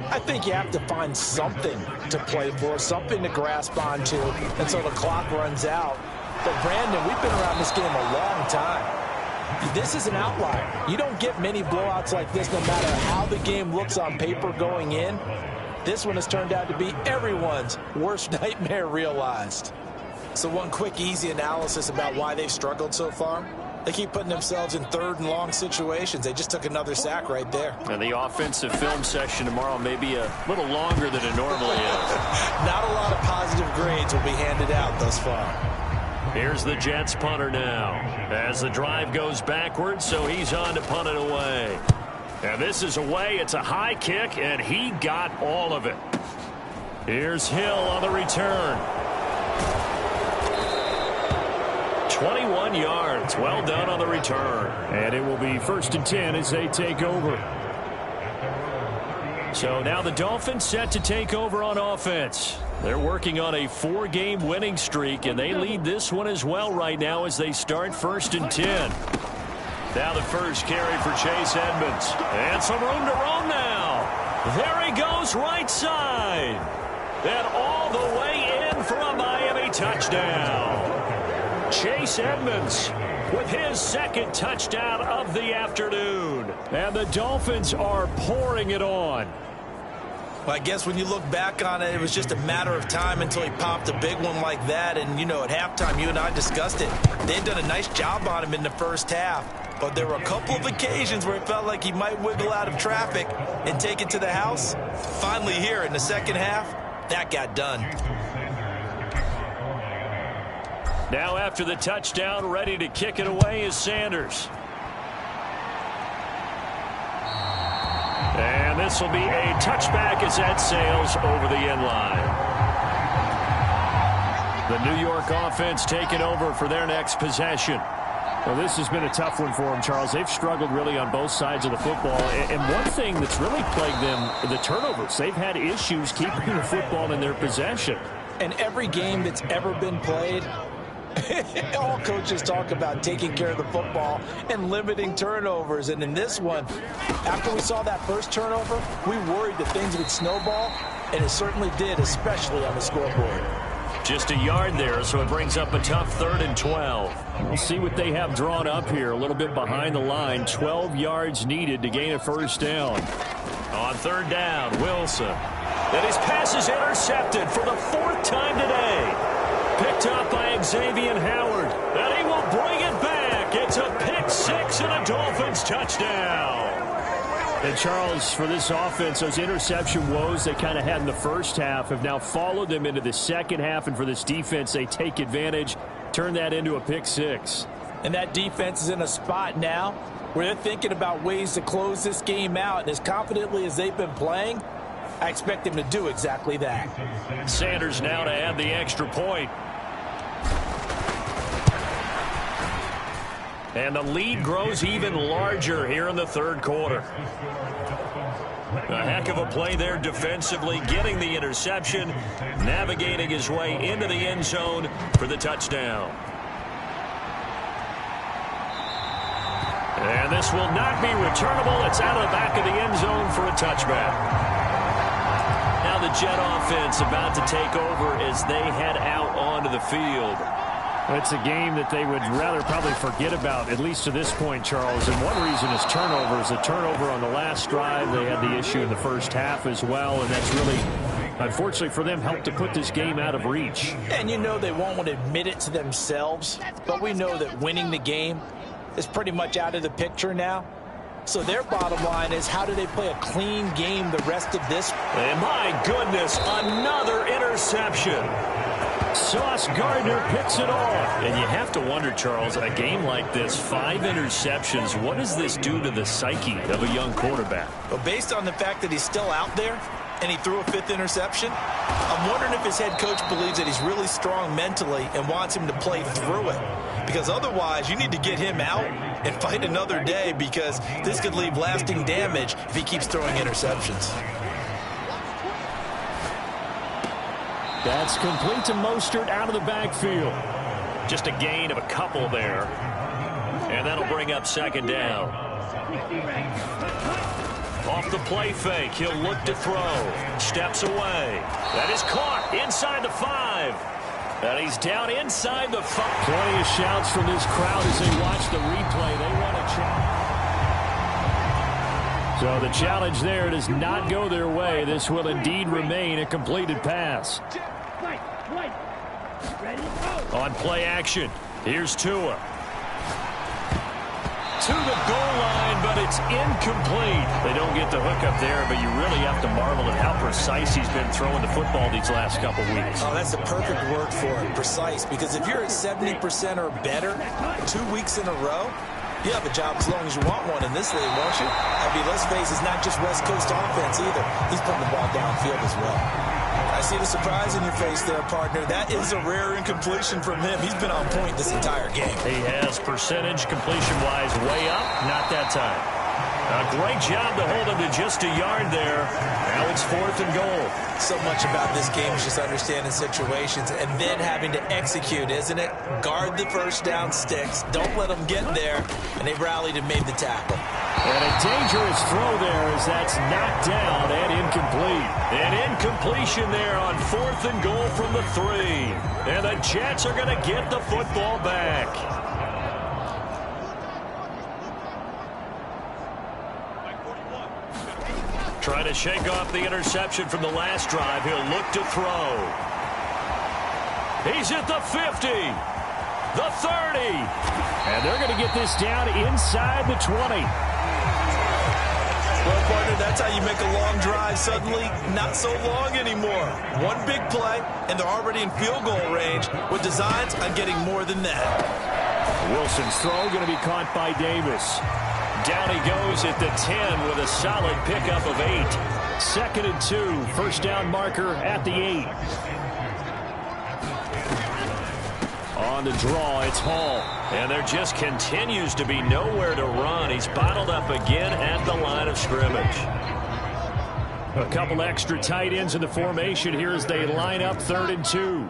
I think you have to find something to play for, something to grasp onto until the clock runs out. But, Brandon, we've been around this game a long time. This is an outlier. You don't get many blowouts like this no matter how the game looks on paper going in. This one has turned out to be everyone's worst nightmare realized. So one quick, easy analysis about why they've struggled so far. They keep putting themselves in 3rd and long situations. They just took another sack right there. And the offensive film session tomorrow may be a little longer than it normally is. Not a lot of positive grades will be handed out thus far. Here's the Jets punter now. As the drive goes backwards, so he's on to punt it away. And this is away. It's a high kick, and he got all of it. Here's Hill on the return. 21 yards. Well done on the return. And it will be 1st and 10 as they take over. So now the Dolphins set to take over on offense. They're working on a 4-game winning streak, and they lead this one as well right now as they start 1st and 10. Now the first carry for Chase Edmonds. And some room to roam now. There he goes, right side. And all the way in for a Miami touchdown. Chase Edmonds with his 2nd touchdown of the afternoon. And the Dolphins are pouring it on. Well, I guess when you look back on it, it was just a matter of time until he popped a big one like that. And, you know, at halftime, you and I discussed it. They'd done a nice job on him in the first half. But there were a couple of occasions where it felt like he might wiggle out of traffic and take it to the house. Finally here in the second half, that got done. Now after the touchdown, ready to kick it away is Sanders. And this will be a touchback as that sails over the end line. The New York offense taking over for their next possession. Well, this has been a tough one for them, Charles. They've struggled really on both sides of the football. And one thing that's really plagued them, the turnovers. They've had issues keeping the football in their possession. And every game that's ever been played, all coaches talk about taking care of the football and limiting turnovers. And in this one, after we saw that first turnover, we worried that things would snowball, and it certainly did, especially on the scoreboard. Just a yard there, so it brings up a tough 3rd and 12. We'll see what they have drawn up here. A little bit behind the line. 12 yards needed to gain a first down. On 3rd down, Wilson. And his pass is intercepted for the 4th time today. Picked up by Xavier Howard. And he will bring it back. It's a pick 6 and a Dolphins touchdown. And Charles, for this offense, those interception woes they kind of had in the first half have now followed them into the second half. And for this defense, they take advantage, turn that into a pick 6. And that defense is in a spot now where they're thinking about ways to close this game out. And as confidently as they've been playing, I expect them to do exactly that. Sanders now to add the extra point. And the lead grows even larger here in the 3rd quarter. A heck of a play there defensively, getting the interception, navigating his way into the end zone for the touchdown. And this will not be returnable. It's out of the back of the end zone for a touchback. Now the Jet offense about to take over as they head out onto the field. It's a game that they would rather probably forget about, at least to this point, Charles. And one reason is turnovers. A turnover on the last drive. They had the issue in the first half as well, and that's really, unfortunately for them, helped to put this game out of reach. And you know they won't want to admit it to themselves, but we know that winning the game is pretty much out of the picture now. So their bottom line is, how do they play a clean game the rest of this? And my goodness, another interception. Sauce Gardner picks it off. And you have to wonder, Charles, a game like this, 5 interceptions, what does this do to the psyche of a young quarterback? Well, based on the fact that he's still out there and he threw a 5th interception, I'm wondering if his head coach believes that he's really strong mentally and wants him to play through it. Because otherwise, you need to get him out and fight another day, because this could leave lasting damage if he keeps throwing interceptions. That's complete to Mostert out of the backfield. Just a gain of a couple there. And that'll bring up 2nd down. Off the play fake, he'll look to throw. Steps away. That is caught inside the 5. And he's down inside the 5. Plenty of shouts from this crowd as they watch the replay. They want a challenge. So the challenge there does not go their way. This will indeed remain a completed pass. On play action, here's Tua. To the goal line, but it's incomplete. They don't get the hook up there, but you really have to marvel at how precise he's been throwing the football these last couple weeks. Oh, that's the perfect word for it, precise, because if you're at 70% or better 2 weeks in a row, you have a job as long as you want one in this league, won't you? I mean, let's face it, it's not just West Coast offense either. He's putting the ball downfield as well. I see the surprise in your face there, partner. That is a rare incompletion from him. He's been on point this entire game. He has percentage completion-wise way up, not that time. A great job to hold him to just a yard there. Now it's 4th and goal. So much about this game is just understanding situations and then having to execute, isn't it? Guard the first down sticks. Don't let them get there. And they rallied and made the tackle. And a dangerous throw there as that's knocked down and incomplete. An incompletion there on 4th and goal from the 3. And the Jets are going to get the football back. Trying to shake off the interception from the last drive. He'll look to throw. He's at the 50. The 30. And they're going to get this down inside the 20. Well, partner, that's how you make a long drive suddenly not so long anymore. One big play, and they're already in field goal range with designs on getting more than that. Wilson's throw going to be caught by Davis. Down he goes at the 10 with a solid pickup of 8. 2nd and 2. First down marker at the 8. On the draw, it's Hall. And there just continues to be nowhere to run. He's bottled up again at the line of scrimmage. A couple extra tight ends in the formation here as they line up 3rd and 2.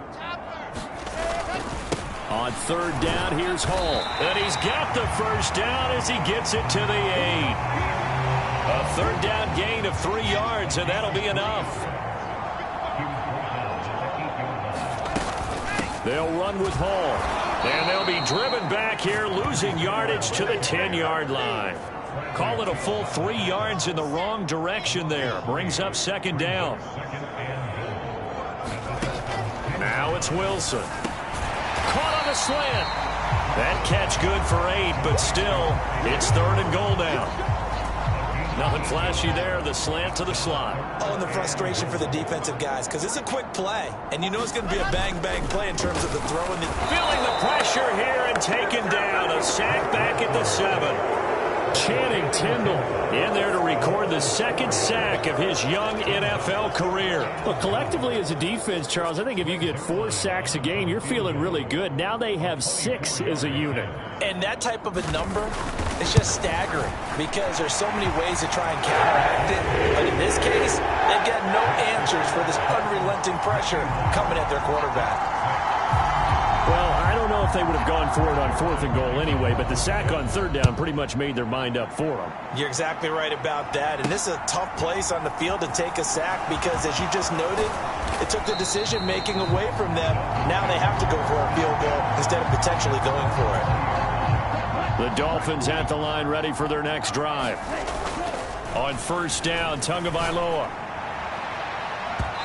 On 3rd down, here's Hall. And he's got the first down as he gets it to the 8. A 3rd down gain of 3 yards, and that'll be enough. They'll run with Hall. And they'll be driven back here, losing yardage to the 10-yard line. Call it a full 3 yards in the wrong direction there. Brings up 2nd down. Now it's Wilson. Caught on a slant. That catch good for 8, but still, it's 3rd and goal now. Nothing flashy there. The slant to the slot. Oh, and the frustration for the defensive guys, because it's a quick play, and you know it's going to be a bang-bang play in terms of the throw. Feeling the pressure here and taken down. A sack back at the 7. Channing Tindall in there to record the 2nd sack of his young NFL career. Well, collectively as a defense, Charles, I think if you get 4 sacks a game, you're feeling really good. Now they have 6 as a unit. And that type of a number is just staggering because there's so many ways to try and counteract it. But in this case, they've got no answers for this unrelenting pressure coming at their quarterback. Well, I don't know if they would have gone for it on 4th and goal anyway, but the sack on 3rd down pretty much made their mind up for them. You're exactly right about that. And this is a tough place on the field to take a sack because, as you just noted, it took the decision-making away from them. Now they have to go for a field goal instead of potentially going for it. The Dolphins at the line ready for their next drive. On 1st down, Tagovailoa.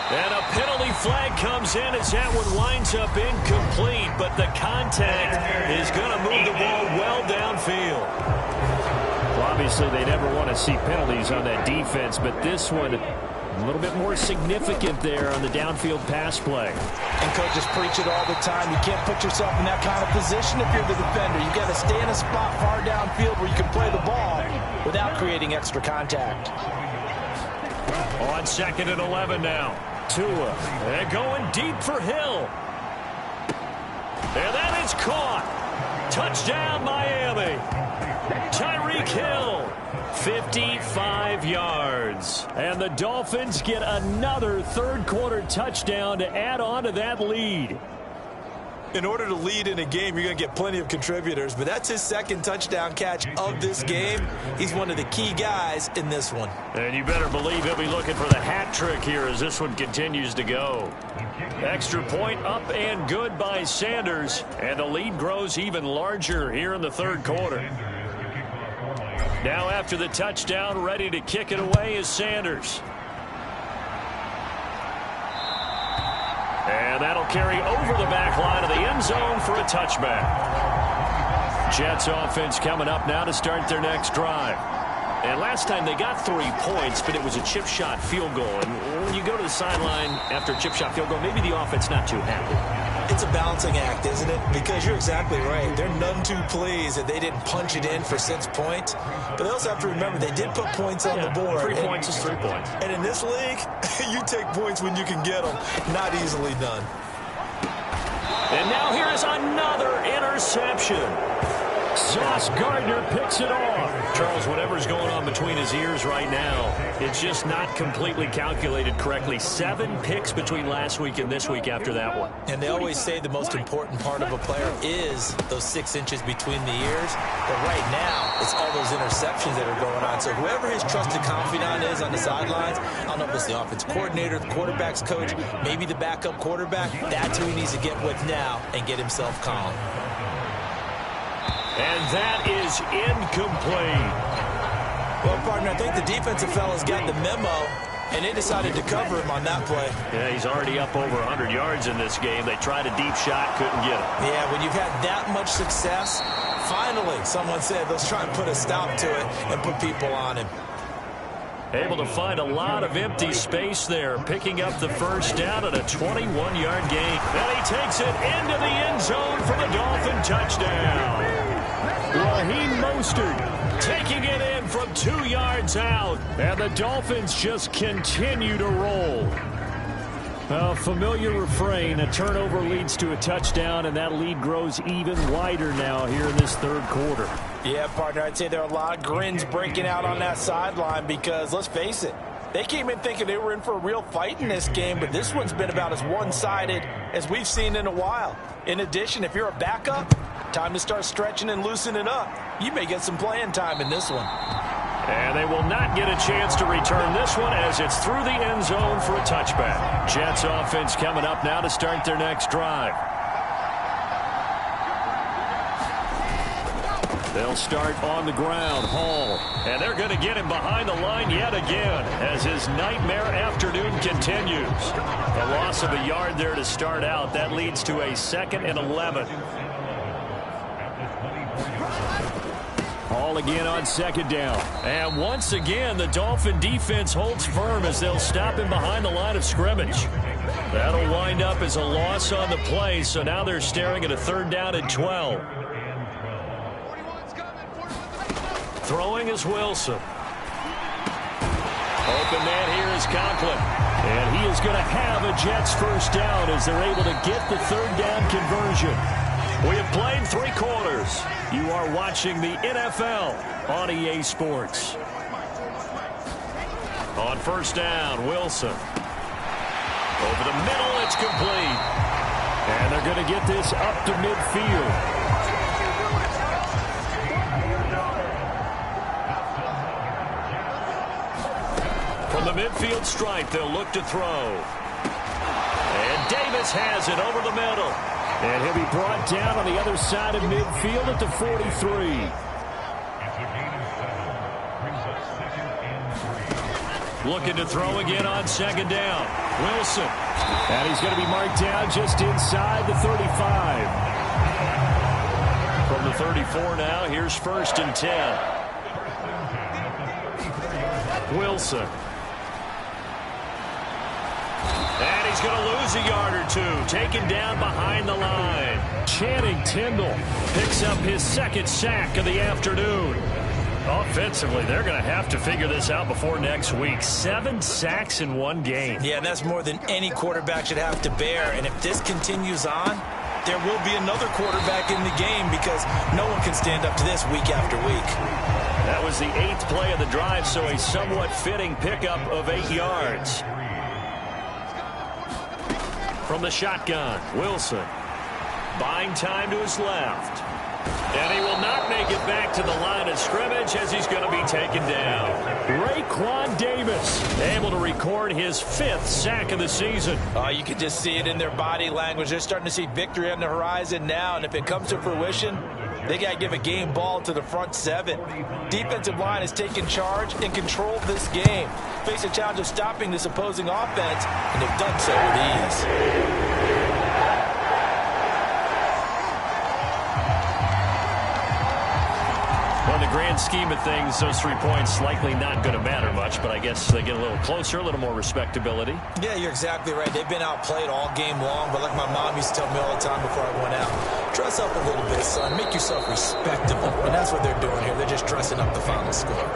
And a penalty flag comes in as that one winds up incomplete, but the contact is going to move the ball well downfield. Well, obviously, they never want to see penalties on that defense, but this one a little bit more significant there on the downfield pass play. And coaches preach it all the time. You can't put yourself in that kind of position if you're the defender. You got to stay in a spot far downfield where you can play the ball without creating extra contact. On 2nd and 11 now. Tua, they're going deep for Hill. And that is caught. Touchdown, Miami. Tyreek Hill, 55 yards. And the Dolphins get another 3rd quarter touchdown to add on to that lead. In order to lead in a game, you're going to get plenty of contributors, but that's his 2nd touchdown catch of this game. He's one of the key guys in this one. And you better believe he'll be looking for the hat trick here as this one continues to go. Extra point up and good by Sanders, and the lead grows even larger here in the 3rd quarter. Now after the touchdown, ready to kick it away is Sanders. And that'll carry over the back line of the end zone for a touchback. Jets offense coming up now to start their next drive. And last time they got 3 points, but it was a chip shot field goal. And when you go to the sideline after a chip shot field goal, maybe the offense not too happy. It's a balancing act, isn't it? Because you're exactly right. They're none too pleased that they didn't punch it in for 6 points. But they also have to remember they did put points on the board. 3 points is 3 points. And in this league, you take points when you can get them. Not easily done. And now here is another interception. Sauce Gardner picks it off. Charles, whatever's going on between his ears right now, it's just not completely calculated correctly. 7 picks between last week and this week after that one. And they always say the most important part of a player is those 6 inches between the ears. But right now, it's all those interceptions that are going on. So whoever his trusted confidant is on the sidelines, I don't know if it's the offense coordinator, the quarterback's coach, maybe the backup quarterback, that's who he needs to get with now and get himself calm. And that is incomplete. Well, partner, I think the defensive fellas got the memo, and they decided to cover him on that play. Yeah, he's already up over 100 yards in this game. They tried a deep shot, couldn't get it. Yeah, when you've had that much success, finally, someone said, let's try and put a stop to it and put people on him. Able to find a lot of empty space there, picking up the first down at a 21-yard gain. And he takes it into the end zone for the Dolphin touchdown. Raheem Mostert taking it in from 2 yards out. And the Dolphins just continue to roll. A familiar refrain, a turnover leads to a touchdown, and that lead grows even wider now here in this third quarter. Yeah, partner, I'd say there are a lot of grins breaking out on that sideline because, let's face it, they came in thinking they were in for a real fight in this game, but this one's been about as one-sided as we've seen in a while. In addition, if you're a backup, time to start stretching and loosening up. You may get some playing time in this one. And they will not get a chance to return this one as it's through the end zone for a touchback. Jets offense coming up now to start their next drive. They'll start on the ground. Hall. And they're going to get him behind the line yet again as his nightmare afternoon continues. The loss of a yard there to start out. That leads to a 2nd and 11. Hall again on 2nd down. And once again, the Dolphin defense holds firm as they'll stop him behind the line of scrimmage. That'll wind up as a loss on the play, so now they're staring at a 3rd down and 12. Throwing is Wilson. Open man here is Conklin. And he is going to have a Jets first down as they're able to get the 3rd down conversion. We have played 3 quarters. You are watching the NFL on EA Sports. On 1st down, Wilson. Over the middle, it's complete. And they're going to get this up to midfield. From the midfield stripe, they'll look to throw. And Davis has it over the middle. And he'll be brought down on the other side of midfield at the 43. Looking to throw again on 2nd down. Wilson. And he's going to be marked down just inside the 35. From the 34 now, here's 1st and 10. Wilson. And he's going to lose a yard or 2. Taken down behind the line. Channing Tindall picks up his 2nd sack of the afternoon. Offensively, they're going to have to figure this out before next week. 7 sacks in 1 game. Yeah, and that's more than any quarterback should have to bear. And if this continues on, there will be another quarterback in the game because no one can stand up to this week after week. That was the 8th play of the drive, so a somewhat fitting pickup of 8 yards. From the shotgun, Wilson. Buying time to his left. And he will not make it back to the line of scrimmage as he's going to be taken down. Raekwon Davis able to record his 5th sack of the season. You can just see it in their body language. They're starting to see victory on the horizon now, and if it comes to fruition, they got to give a game ball to the front 7. Defensive line has taken charge and controlled this game. Face a challenge of stopping this opposing offense, and they've done so with ease. Well, in the grand scheme of things, those 3 points likely not going to matter much, but I guess they get a little closer, a little more respectability. Yeah, you're exactly right. They've been outplayed all game long, but like my mom used to tell me all the time before I went out, dress up a little bit, son. Make yourself respectable. And that's what they're doing here. They're just dressing up the final score.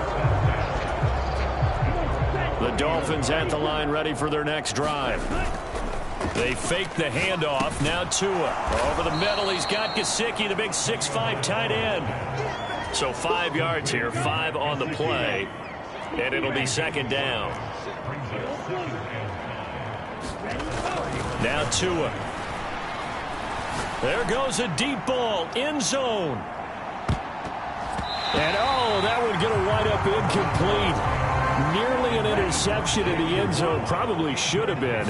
The Dolphins at the line ready for their next drive. They fake the handoff. Now Tua. Over the middle, he's got Gesicki, the big 6'5" tight end. So 5 yards here, 5 on the play. And it'll be 2nd down. Now Tua. There goes a deep ball, end zone. And oh, that one going to wind up incomplete. Nearly an interception in the end zone. Probably should have been.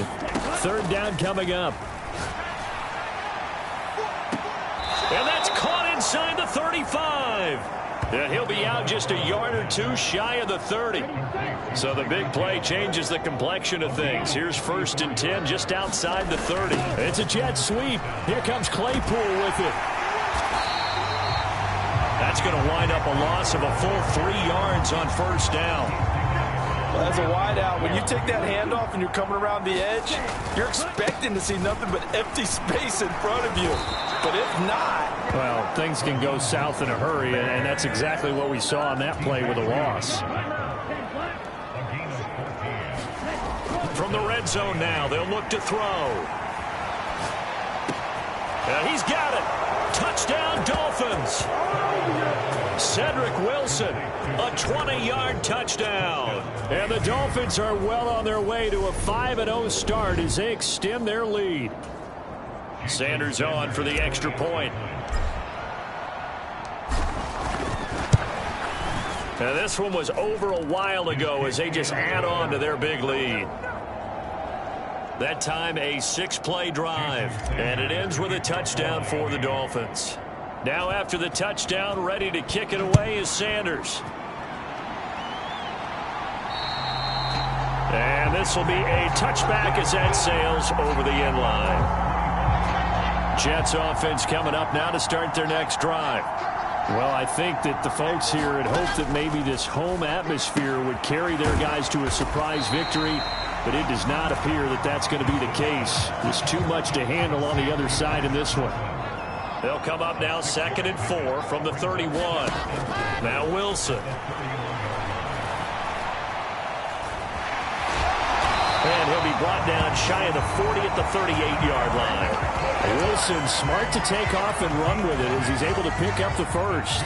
3rd down coming up. And that's caught inside the 35. And he'll be out just a yard or 2 shy of the 30. So the big play changes the complexion of things. Here's 1st and 10 just outside the 30. It's a jet sweep. Here comes Claypool with it. That's going to wind up a loss of a full 3 yards on 1st down. Well, as a wideout, when you take that handoff and you're coming around the edge, you're expecting to see nothing but empty space in front of you. But if not... Well, things can go south in a hurry, and that's exactly what we saw on that play with a loss. From the red zone now, they'll look to throw. He's got it. Touchdown, Dolphins. Cedric Wilson, a 20-yard touchdown. And the Dolphins are well on their way to a 5-0 start as they extend their lead. Sanders on for the extra point. And this one was over a while ago as they just add on to their big lead. That time a 6-play drive, and it ends with a touchdown for the Dolphins. Now after the touchdown, ready to kick it away is Sanders. And this will be a touchback as that sails over the end line. Jets offense coming up now to start their next drive. Well, I think that the folks here had hoped that maybe this home atmosphere would carry their guys to a surprise victory, but it does not appear that that's going to be the case. There's too much to handle on the other side in this one. They'll come up now 2nd and 4 from the 31. Now Wilson. And he'll be brought down shy of the 40 at the 38-yard line. Wilson smart to take off and run with it as he's able to pick up the first.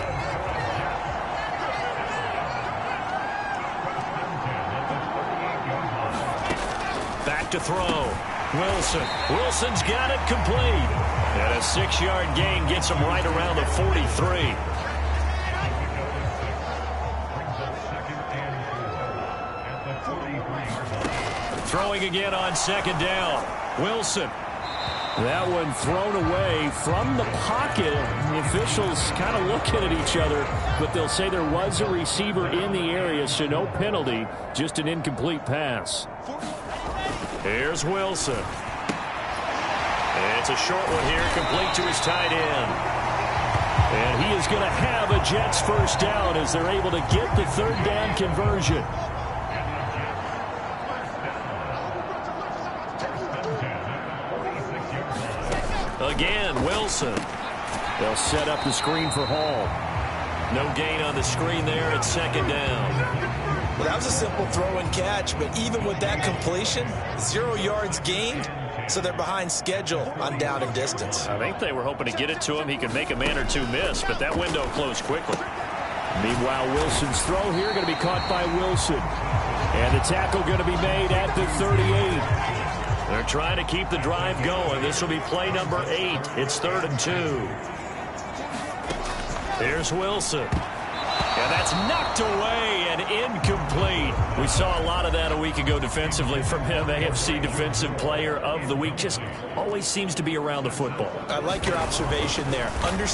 Back to throw. Wilson's got it complete. And a 6-yard gain gets him right around the 43. Throwing again on 2nd down. Wilson. That one thrown away from the pocket. The officials kind of looking at each other, but they'll say there was a receiver in the area, so no penalty, just an incomplete pass. Here's Wilson. It's a short one here, complete to his tight end. And he is going to have a Jets first down as they're able to get the 3rd down conversion. Again, Wilson. They'll set up the screen for Hall. No gain on the screen there at 2nd down. Well, that was a simple throw and catch, but even with that completion, 0 yards gained, so they're behind schedule on down and distance. I think they were hoping to get it to him. He could make a man or two miss, but that window closed quickly. Meanwhile, Wilson's throw here going to be caught by Wilson. And the tackle going to be made at the 38. They're trying to keep the drive going. This will be play number 8. It's 3rd and 2. Here's Wilson. And that's knocked away and incomplete. We saw a lot of that a week ago defensively from him. AFC Defensive Player of the Week. Just always seems to be around the football. I like your observation there. Oh, they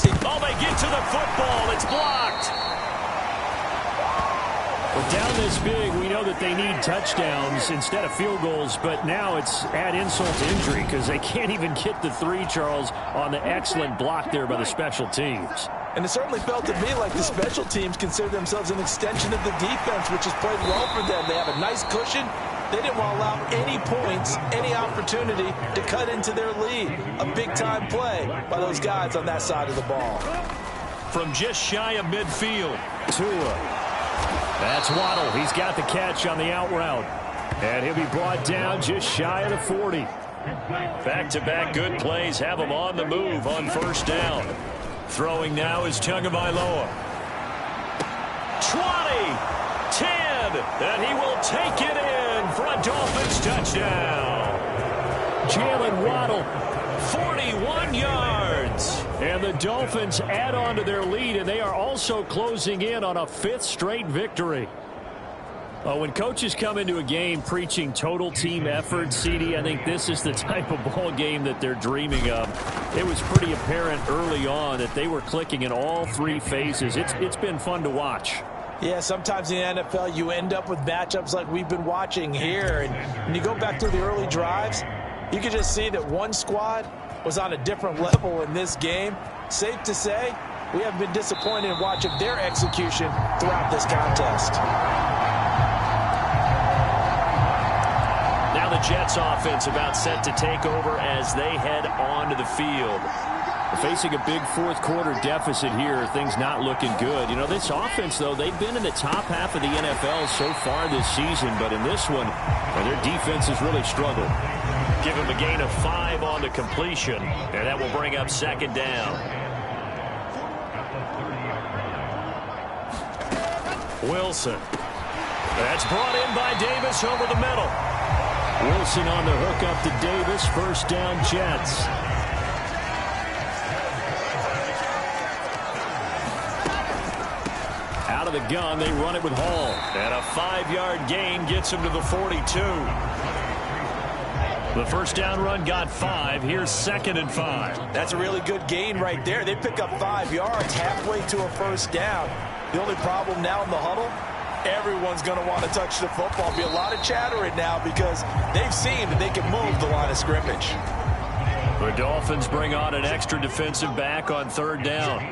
get to the football. It's blocked. But down this big, we know that they need touchdowns instead of field goals, but now it's add insult to injury because they can't even get the 3, Charles, on the excellent block there by the special teams. And it certainly felt to me like the special teams consider themselves an extension of the defense, which has played well for them. They have a nice cushion. They didn't want to allow any points, any opportunity to cut into their lead. A big-time play by those guys on that side of the ball. From just shy of midfield, Tua. That's Waddle. He's got the catch on the out route. And he'll be brought down just shy of the 40. Back-to-back good plays have him on the move on 1st down. Throwing now is Tagovailoa. 20, 10, and he will take it in for a Dolphins touchdown. Jalen Waddle, 41 yards. And the Dolphins add on to their lead, and they are also closing in on a 5th straight victory. When coaches come into a game preaching total team effort, CD, I think this is the type of ball game that they're dreaming of. It was pretty apparent early on that they were clicking in all 3 phases. It's been fun to watch. Yeah, sometimes in the NFL you end up with matchups like we've been watching here. And when you go back through the early drives, you can just see that one squad was on a different level in this game. Safe to say, we have been disappointed in watching their execution throughout this contest. Jets offense about set to take over as they head onto the field. Facing a big fourth quarter deficit here, things not looking good. You know, this offense, though, they've been in the top half of the NFL so far this season, but in this one, their defense has really struggled. Give him a gain of 5 on the completion, and that will bring up second down. Wilson. That's brought in by Davis over the middle. Wilson on the hook up to Davis. First down, Jets. Out of the gun, they run it with Hall. And a 5-yard gain gets him to the 42. The first down run got 5. Here's 2nd and 5. That's a really good gain right there. They pick up 5 yards halfway to a first down. The only problem now in the huddle, everyone's going to want to touch the football. Be a lot of chattering now because they've seen that they can move the line of scrimmage. The Dolphins bring on an extra defensive back on 3rd down.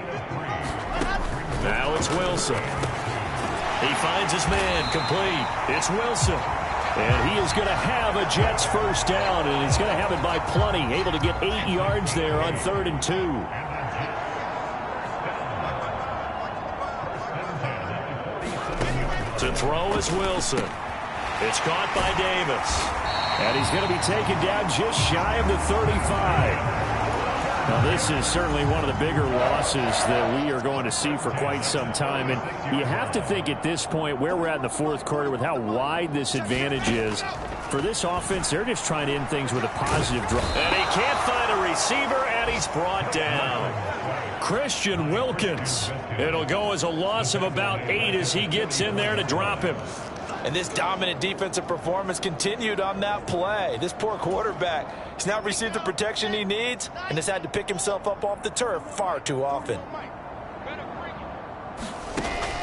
Now it's Wilson. He finds his man complete. It's Wilson. And he is going to have a Jets first down, and he's going to have it by plenty. Able to get 8 yards there on 3rd and 2. To throw is Wilson. It's caught by Davis. And he's going to be taken down just shy of the 35. Now, this is certainly one of the bigger losses that we are going to see for quite some time. And you have to think at this point where we're at in the fourth quarter with how wide this advantage is. For this offense, they're just trying to end things with a positive draw. And he can't find a receiver, and he's brought down. Christian Wilkins. It'll go as a loss of about 8 as he gets in there to drop him. And this dominant defensive performance continued on that play. This poor quarterback has not received the protection he needs and has had to pick himself up off the turf far too often.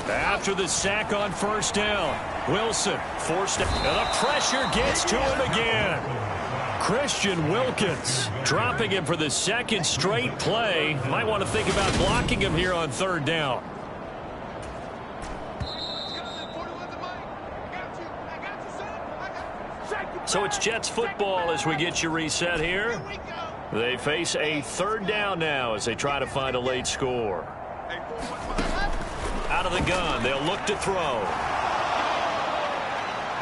After the sack on first down, Wilson forced it. And the pressure gets to him again. Christian Wilkins dropping him for the 2nd straight play. Might want to think about blocking him here on 3rd down. So it's Jets football as we get you reset here. They face a 3rd down now as they try to find a late score. Out of the gun, they'll look to throw.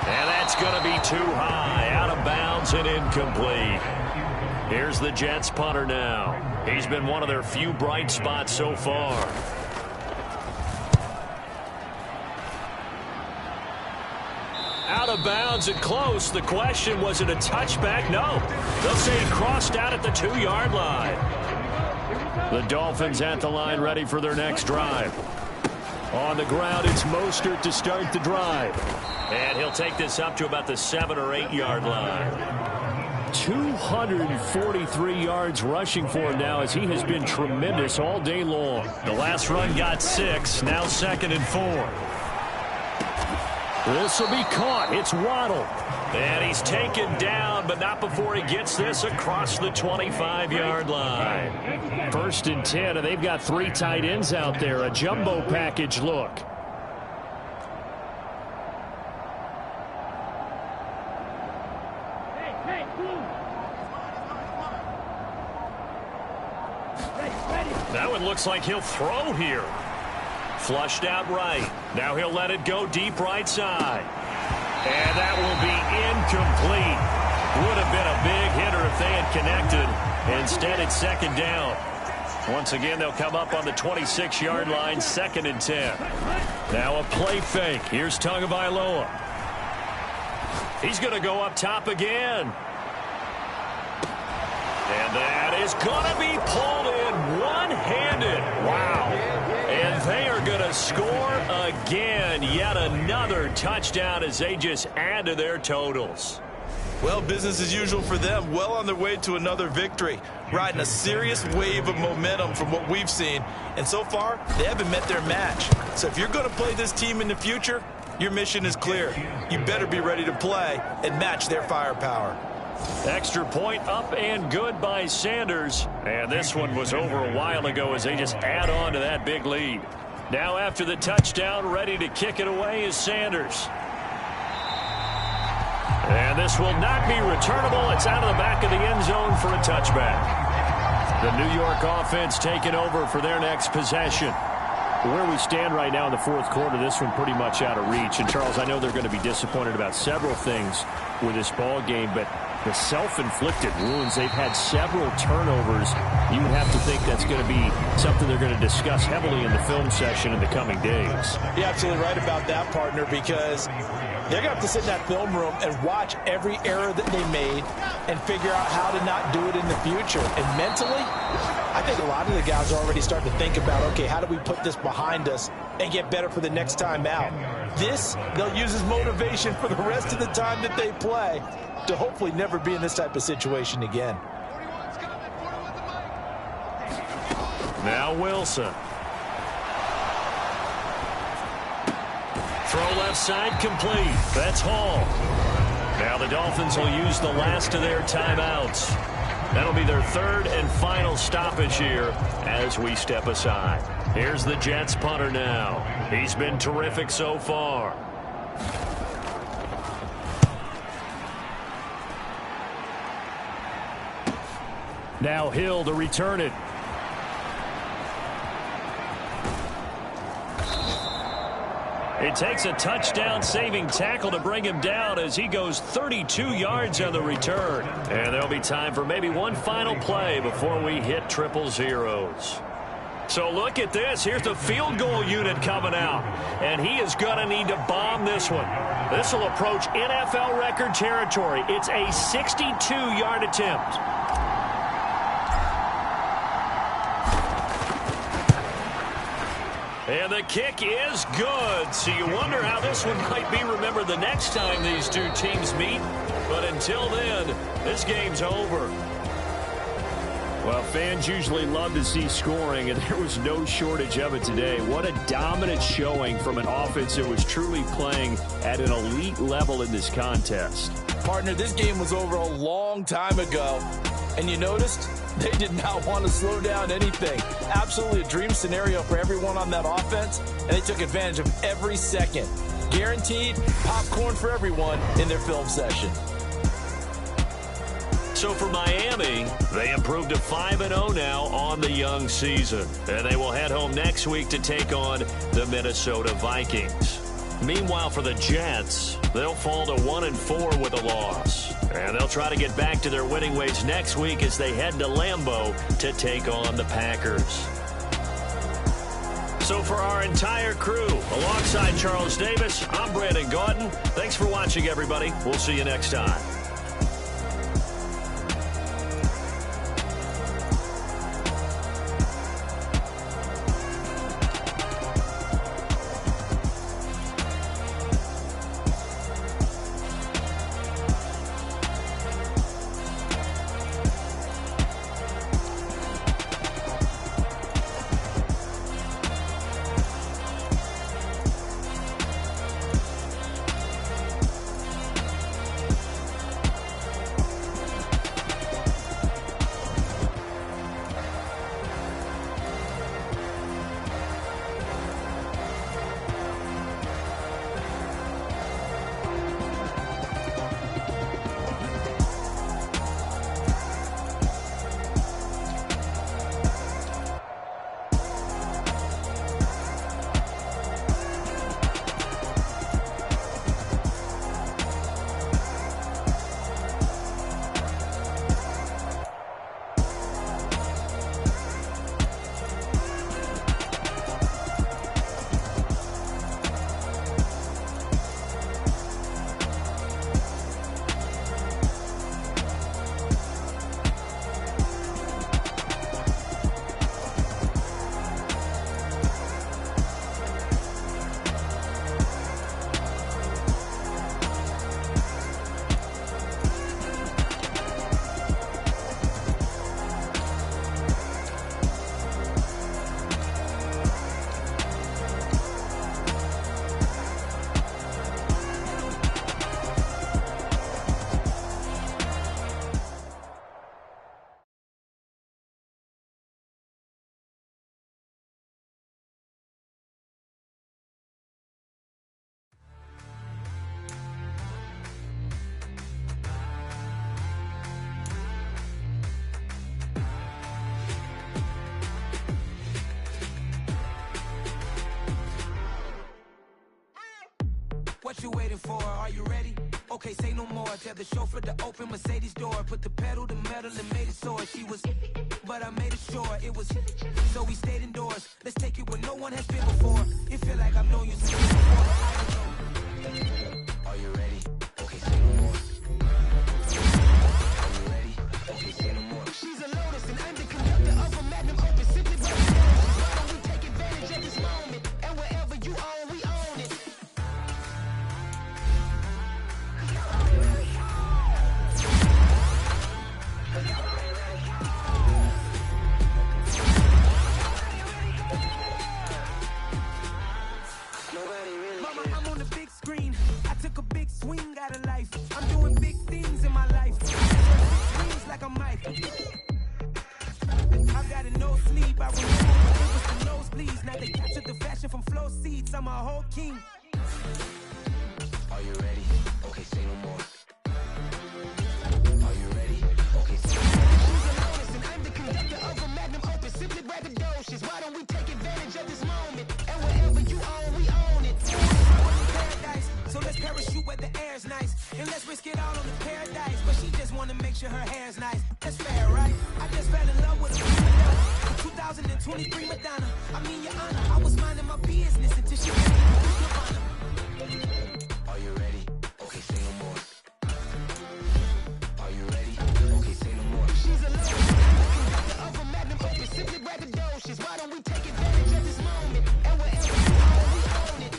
And that's going to be too high, out of bounds and incomplete. Here's the Jets punter now. He's been one of their few bright spots so far. Out of bounds and close. The question, was it a touchback? No. They'll say he crossed out at the 2-yard line. The Dolphins at the line ready for their next drive. On the ground, it's Mostert to start the drive. And he'll take this up to about the 7 or 8 yard line. 243 yards rushing for him now as he has been tremendous all day long. The last run got 6. Now 2nd and 4. This will be caught. It's Waddle. And he's taken down, but not before he gets this across the 25-yard line. 1st and 10, and they've got 3 tight ends out there. A jumbo package look. That one looks like he'll throw here. Flushed out right. Now he'll let it go deep right side. And that will be incomplete. Would have been a big hitter if they had connected. Instead, it's 2nd down. Once again, they'll come up on the 26-yard line, 2nd and 10. Now a play fake. Here's Tagovailoa. He's going to go up top again. And that is going to be pulled in one-handed. Wow. And they are going to score again. Yet another touchdown as they just add to their totals. Well, business as usual for them. Well on their way to another victory. Riding a serious wave of momentum from what we've seen. And so far, they haven't met their match. So if you're going to play this team in the future, your mission is clear. You better be ready to play and match their firepower. Extra point up and good by Sanders. And this one was over a while ago as they just add on to that big lead. Now after the touchdown, ready to kick it away is Sanders. And And this will not be returnable. It's out of the back of the end zone for a touchback. The New York offense taking over for their next possession. Where we stand right now in the fourth quarter, this one pretty much out of reach. And, Charles, I know they're going to be disappointed about several things with this ball game, but the self-inflicted wounds, they've had several turnovers. You would have to think that's going to be something they're going to discuss heavily in the film session in the coming days. You're absolutely right about that, partner, because they're going to have to sit in that film room and watch every error that they made and figure out how to not do it in the future. And mentally, I think a lot of the guys are already starting to think about, okay, how do we put this behind us and get better for the next time out? This, they'll use as motivation for the rest of the time that they play to hopefully never be in this type of situation again. Now Wilson. Throw left side complete. That's Hall. Now the Dolphins will use the last of their timeouts. That'll be their third and final stoppage here as we step aside. Here's the Jets punter now. He's been terrific so far. Now Hill to return it. It takes a touchdown-saving tackle to bring him down as he goes 32 yards on the return. And there'll be time for maybe one final play before we hit triple zeros. So look at this. Here's the field goal unit coming out. And he is going to need to bomb this one. This will approach NFL record territory. It's a 62-yard attempt. And the kick is good. So you wonder how this one might be remembered the next time these two teams meet. But until then, this game's over. Well, fans usually love to see scoring, and there was no shortage of it today. What a dominant showing from an offense that was truly playing at an elite level in this contest. Partner, this game was over a long time ago. And you noticed they did not want to slow down anything. Absolutely a dream scenario for everyone on that offense, and they took advantage of every second. Guaranteed popcorn for everyone in their film session. So for Miami, they improved to 5-0 now on the young season. And they will head home next week to take on the Minnesota Vikings. Meanwhile, for the Jets, they'll fall to 1-4 with a loss. And they'll try to get back to their winning ways next week as they head to Lambeau to take on the Packers. So for our entire crew, alongside Charles Davis, I'm Brandon Gaudin. Thanks for watching, everybody. We'll see you next time. What you waiting for? Are you ready? Okay, say no more. Tell the chauffeur to open Mercedes door. Put the pedal to metal and made it soar. She was, but I made it sure it was. So we stayed indoors. Let's take it where no one has been before. You feel like I've known you since before. Are you ready? Okay, say no more. Are you ready? Okay, say no more. She's a Lotus and I'm the conductor of a Magnum Opus. Simply break it down. Why don't we take advantage of this moment? And wherever you own, we own it. Mama, I'm on the big screen. I took a big swing out of life. I'm doing big things in my life. Wings like a Mike. I've got a no sleep. I remember when it was the nosebleeds. Now they captured the fashion from flow seats. I'm a whole king. Are you ready? Okay, say no more. Are you ready? Okay, say no more. She's a Lotus and I'm the conductor of a Magnum Opus. Simply braggadocious. Why don't we take advantage of this moment? And wherever you own, we own it. Paradise, so let's parachute where the air's nice. And let's risk it all on the paradise. But she just wanna make sure her hair's nice. That's fair, right? I just fell in love with a prima donna. 2023 Madonna. I mean, your honor, I was minding my business until she made me Nirvana. Are you ready? Okay, say no more. Are you ready? Okay, say no more. She's a Lotus, I'm the conductor of a Magnum Opus. Simply braggadocious. Why don't we take advantage of this moment? And wherever we own it.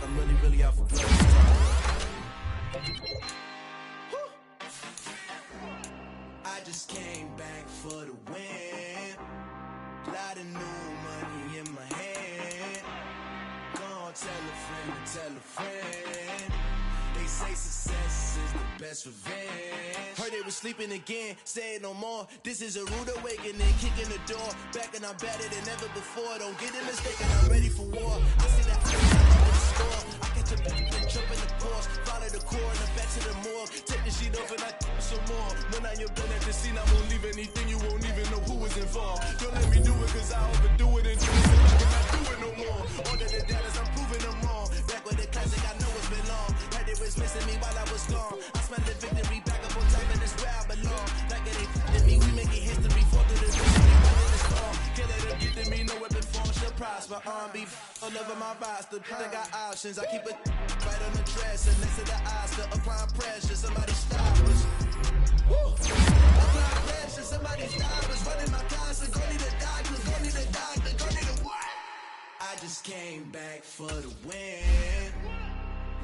I'm really out for blood. I just came back for the win. Lot of new money in my hand. Gonna tell a friend to tell a friend. They say success is the best revenge. Heard they was sleeping again, say it no more. This is a rude awakening, kicking the door. Back and I'm better than ever before. Don't get it mistaken, I'm ready for war. I see that I in the store. I catch a and jump in the Porsche. Follow the core and the back to the morgue. Take the sheet off and I some more. When I am done at the scene, I won't leave anything. You won't even know who was involved. Don't let me do it cause I overdo it and do it till I cannot do it no more. All of the doubters, I'm proving them wrong. Back with the classic, I know it's been long. Heard they was missing me while I was gone. I smell the victory back up on top and it's where I belong. Like it ain't to me, we making history. Fall through the victory, running the storm. Can't let them get to me, no weapon form shall prosper. R&B all over my roster. I got options, I keep it right on the dresser. Next to the Oscar, applying pressure. Somebody stop us. Woo! Applying pressure, somebody stop us. Running my closet, go need a doctor, go need a doctor, go need a what? I just came back for the win.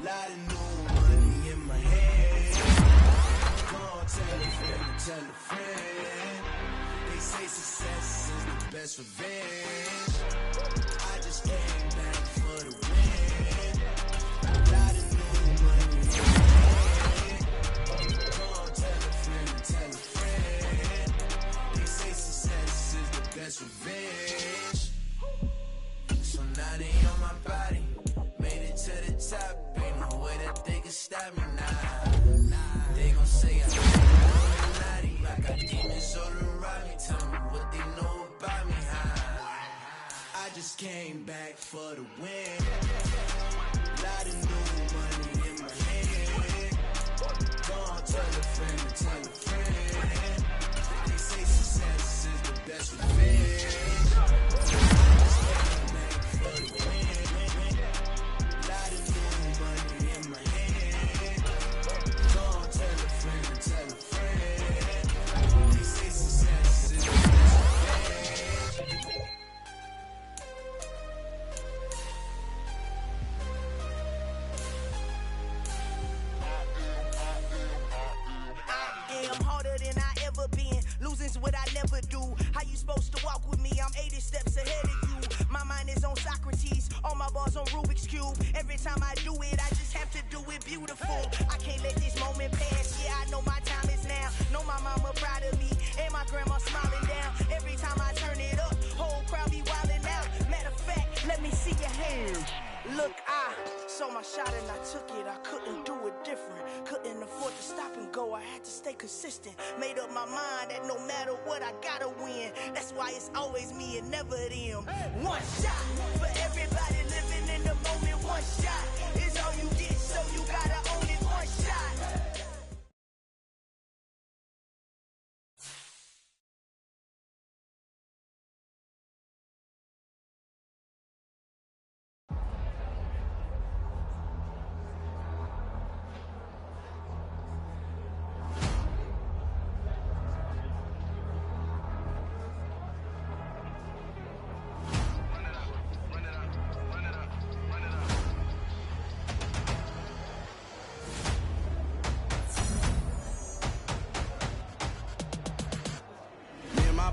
Lot of new money in my hand. Gonna tell a friend, tell a friend. They say success is the best revenge. I just came back for the win. Lot of new money in my hand. Gonna tell a friend, tell a friend. They say success is the best revenge. So now they on my body. Made it to the top. Ain't no way that they can stop me now. They gon' say I'm naughty. I got demons all around me. Tell me what they know about me. I just came back for the win. Lot of new money in my hand. Gonna tell a friend, tell a friend. They say success is the best revenge. I just came back for the win. Lot of new money in my hand. Gonna tell a friend, tell a friend. They say success is the best revenge. I'm harder than I ever been. Losing's what I never do. How you supposed to walk with me? I'm 80 steps ahead of you. My mind is on Socrates. All my bars on Rubik's Cube. Every time I do it, I beautiful. I can't let this moment pass. Yeah, I know my time is now. Know my mama proud of me, and my grandma smiling down. Every time I turn it up, whole crowd be wildin' out. Matter of fact, let me see your hands. Look, I saw my shot and I took it. I couldn't do it different. Couldn't afford to stop and go. I had to stay consistent. Made up my mind that no matter what, I gotta win. That's why it's always me and never them. One shot for everybody living in the moment. One shot is all you get, so you gotta own it. One shot.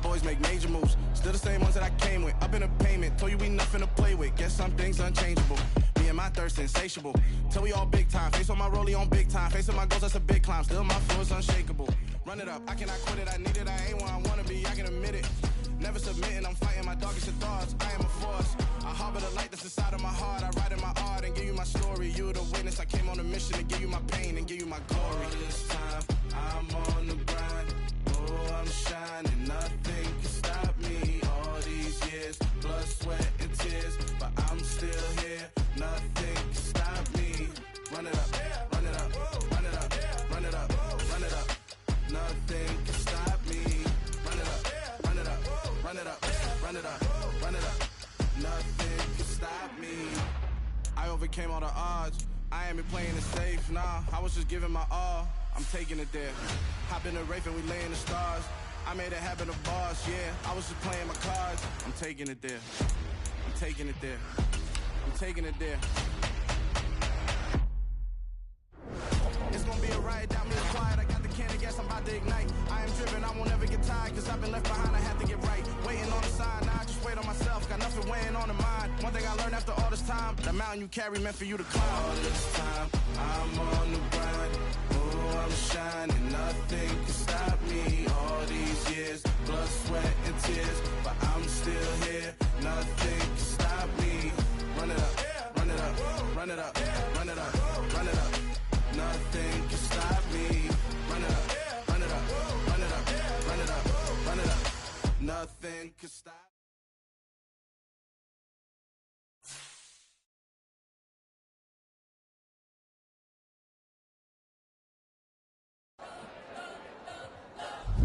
Boys make major moves, still the same ones that I came with. Up in a payment, told you we nothing to play with. Guess some things unchangeable. Me and my thirst insatiable. Till we all big time. Face on my rollie on big time. Facing my goals, that's a big climb. Still my flow is unshakable. Run it up, I cannot quit it. I need it, I ain't where I wanna be. I can admit it. Never submitting, I'm fighting my darkest of thoughts. I am a force. I harbor the light that's inside of my heart. I write in my art and give you my story. You the witness. I came on a mission to give you my pain and give you my glory. All this time, I'm on the grind. Oh, I'm shining, nothing can stop me. All these years, blood, sweat, and tears, but I'm still here. Nothing can stop me. Run it up, run it up, run it up, run it up, run it up. Nothing can stop me. Run it up, run it up, run it up, run it up, run it up. Nothing can stop me. I overcame all the odds. I ain't been playing it safe, nah. I was just giving my all. I'm taking it there. Hop in the Wraith and we lay in the stars. I made it happen to boss, yeah. I was just playing my cards. I'm taking it there. I'm taking it there. I'm taking it there. It's gonna be a riot down me quiet. I got the can of gas, I'm about to ignite. I am driven, I won't ever get tired. Cause I've been left behind, I have to get right. Waiting on the sign, now I just wait on myself. Got nothing weighing on the mind. One thing I learned after all this time, the mountain you carry meant for you to climb. All this time, I'm on the grind. I'm shining, nothing can stop me. All these years, blood, sweat, and tears, but I'm still here. Nothing can stop me. Run it up, run it up, run it up, run it up, run it up. Nothing can stop me. Run it up, run it up, run it up, run it up, run it up. Nothing can stop.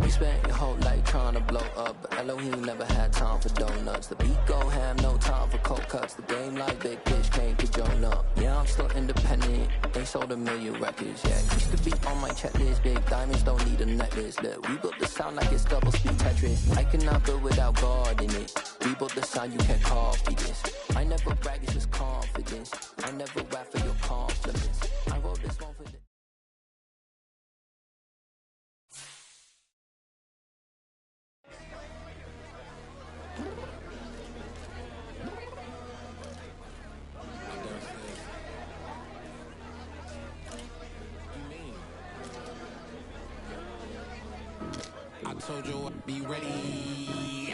You spent your whole life trying to blow up, but Elohim never had time for donuts. The beat go ham, no time for cold cuts. The game like big bitch came to join up. Yeah, I'm still independent, they sold 1 million records. Yeah, used to be on my checklist. Big diamonds don't need a necklace. Look, we built the sound like it's double speed Tetris. I cannot build without God in it. We built the sound, you can't copy this. I never brag, it's just confidence. I never rap for your compliments. I wrote this one for the I told you I'd be ready.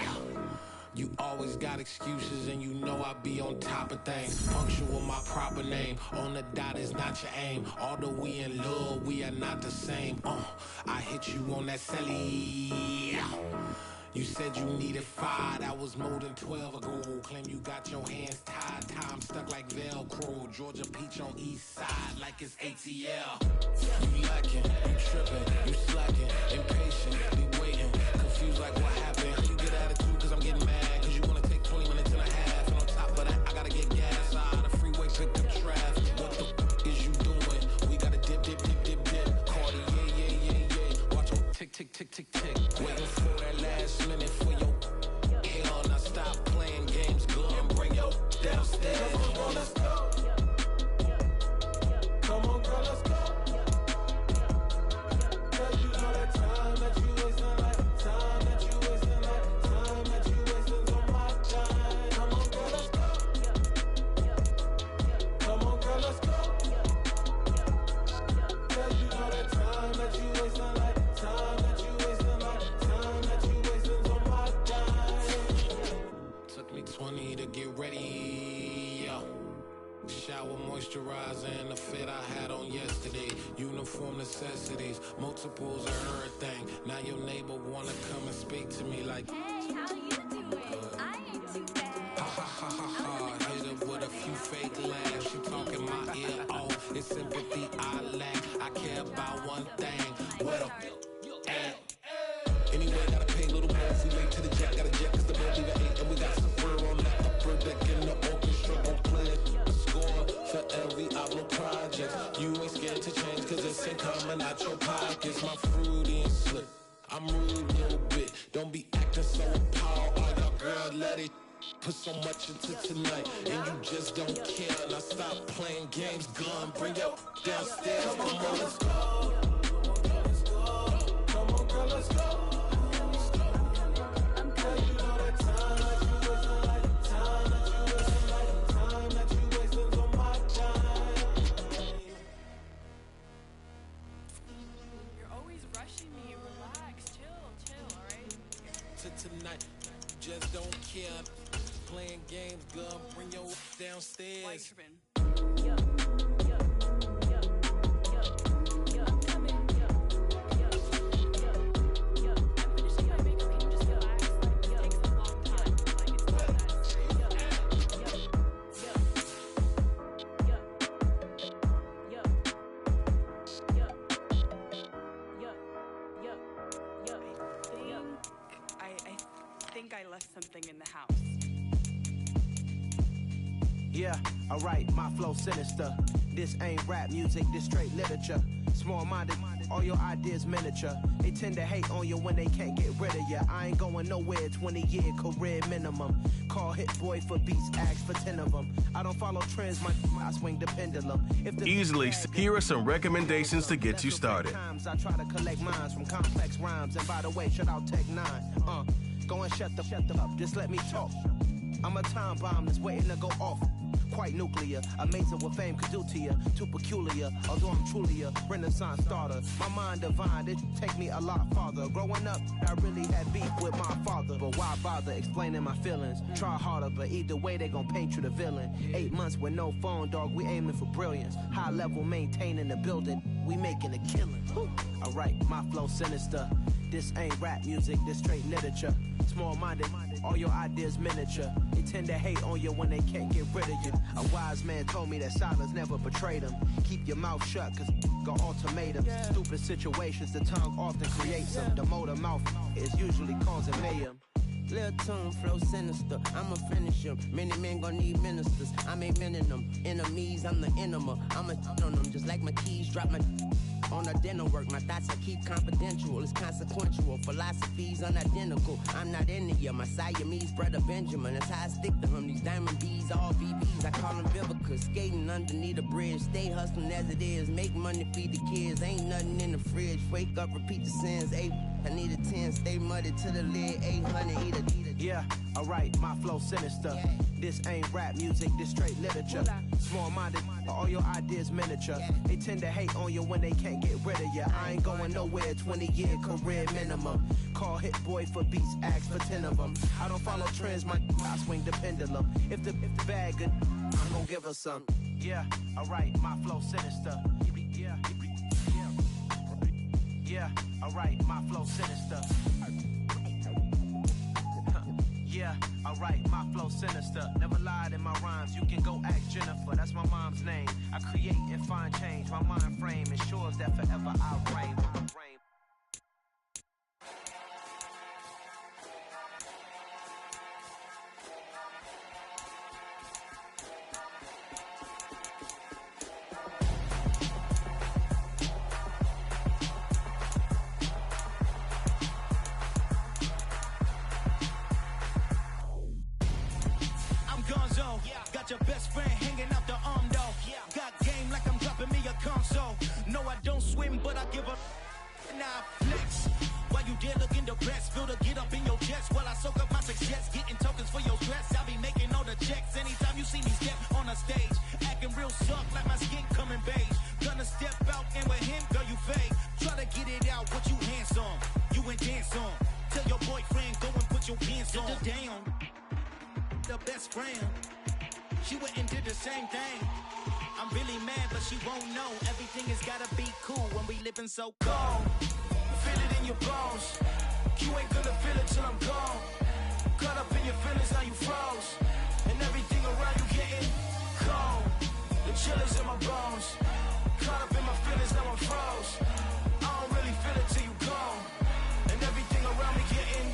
You always got excuses and you know I be on top of things. Punctual my proper name. On the dot is not your aim. Although we in love, we are not the same. I hit you on that celly. You said you needed 5, that was more than 12 ago. Claim you got your hands tied, time stuck like Velcro. Georgia Peach on east side like it's ATL. You lacking, you tripping, you slacking, impatient, be waiting, confused like what happened. You get attitude cause I'm getting mad, cause you wanna take 20 minutes and a half. And on top of that, I gotta get gas out the freeway, pick up traffic. What the is you doing? We gotta dip, dip, dip, dip, dip. Cardi, yeah. Watch on tick, tick, tick, tick, tick. Waiting for that last minute for your hell. Now stop playing games, go and bring your downstairs. Come on, let's go. Come on, girl, let's go. Cause you know that time that you wasting, like time that you wasting. me to get ready. Shower moisturizer and the fit I had on yesterday. Uniform necessities, multiples of everything. Now your neighbor wanna come and speak to me like, hey, how you doing? I ain't too bad. Ha ha ha ha ha. Hit her with a few fake laughs. She talking my ear off. It's sympathy I lack. I care about one thing. What up? Anyway, gotta pay a little more if we late to the jet. Got a jet cause the boat leave at 8 and we got some fur on that upper deck in the orchestra. Gon' play a score for every album project. You ain't scared to change cause this ain't coming out your pockets. My fruity and slick. I'm rude a little bit. Don't be acting so appalled. All y'all girl, let it put so much into tonight. And you just don't care. Now stop playing games. Gun, bring your downstairs. Come on, let's go. Come on, girl, let's go. Tonight, just don't care. Playing games, girl, bring your downstairs. I left something in the house. Yeah, alright, my flow sinister. This ain't rap music, this straight literature. Small-minded, all your ideas miniature. They tend to hate on you when they can't get rid of you. I ain't going nowhere, 20-year career minimum. Call Hit Boy for beats, ask for 10 of them. I don't follow trends, I swing the pendulum. Easily, here are some recommendations to get you started. I try to collect minds from complex rhymes. And by the way, shout out Tech 9. Go and shut the up, just let me talk. I'm a time bomb that's waiting to go off. Quite nuclear, amazing what fame could do to you. Too peculiar, although I'm truly a renaissance starter. My mind divine, it take me a lot farther. Growing up, I really had beef with my father. But why bother explaining my feelings? Try harder, but either way they gon' paint you the villain. 8 months with no phone, dog, we aiming for brilliance. High level maintaining the building, we making a killing. Alright, my flow sinister. This ain't rap music, this straight literature. Small-minded, all your ideas miniature. They tend to hate on you when they can't get rid of you. A wise man told me that silence never betrayed him. Keep your mouth shut, cause got ultimatums. Stupid situations, the tongue often creates them. The motor mouth is usually causing mayhem. Lil' tune, flow sinister, I'ma finish him. Many men gon' need ministers, I'm aiming them. Enemies, I'm the enema, I'ma on them. Just like my keys, drop my on the dinner work. My thoughts I keep confidential, it's consequential. Philosophies unidentical, I'm not into you. My Siamese brother Benjamin, that's how I stick to him. These diamond bees, all BBs, I call them Vivica. Skating underneath the bridge, stay hustling as it is. Make money, feed the kids, ain't nothing in the fridge. Wake up, repeat the sins, I need a 10, stay muddy to the lid, 800, eat a. Yeah, alright, my flow sinister. This ain't rap music, this straight literature. Small-minded, all your ideas miniature. They tend to hate on you when they can't get rid of you. I ain't going nowhere, 20-year career minimum. Call Hit Boy for beats, ask for 10 of them. I don't follow trends, I swing the pendulum. If the bag good, I'm gon' give her some. Yeah, alright, my flow sinister. Yeah, alright, my flow sinister. Yeah, alright, my flow sinister. Never lied in my rhymes, you can go ask Jennifer, that's my mom's name. I create and find change, my mind frame ensures that forever I'll reign. Got your best friend hanging out the arm though. Got game like I'm dropping me a console. No, I don't swim, but I give a now flex. While you there looking depressed, feel the get up in your chest while I soak up my success. Getting tokens for your stress, I be making all the checks. Anytime you see me step on a stage, acting real suck like my skin coming beige. Gonna step out and with him, girl, you fake. Try to get it out, what you handsome, you ain't dance on. Tell your boyfriend, go and put your pants on. Down. her best friend. She went and did the same thing. I'm really mad, but she won't know. Everything has gotta be cool when we living so cold. Feel it in your bones. You ain't gonna feel it till I'm gone. Caught up in your feelings, now you froze. And everything around you getting cold. The chill is in my bones. Caught up in my feelings, now I'm froze. I don't really feel it till you gone. And everything around me getting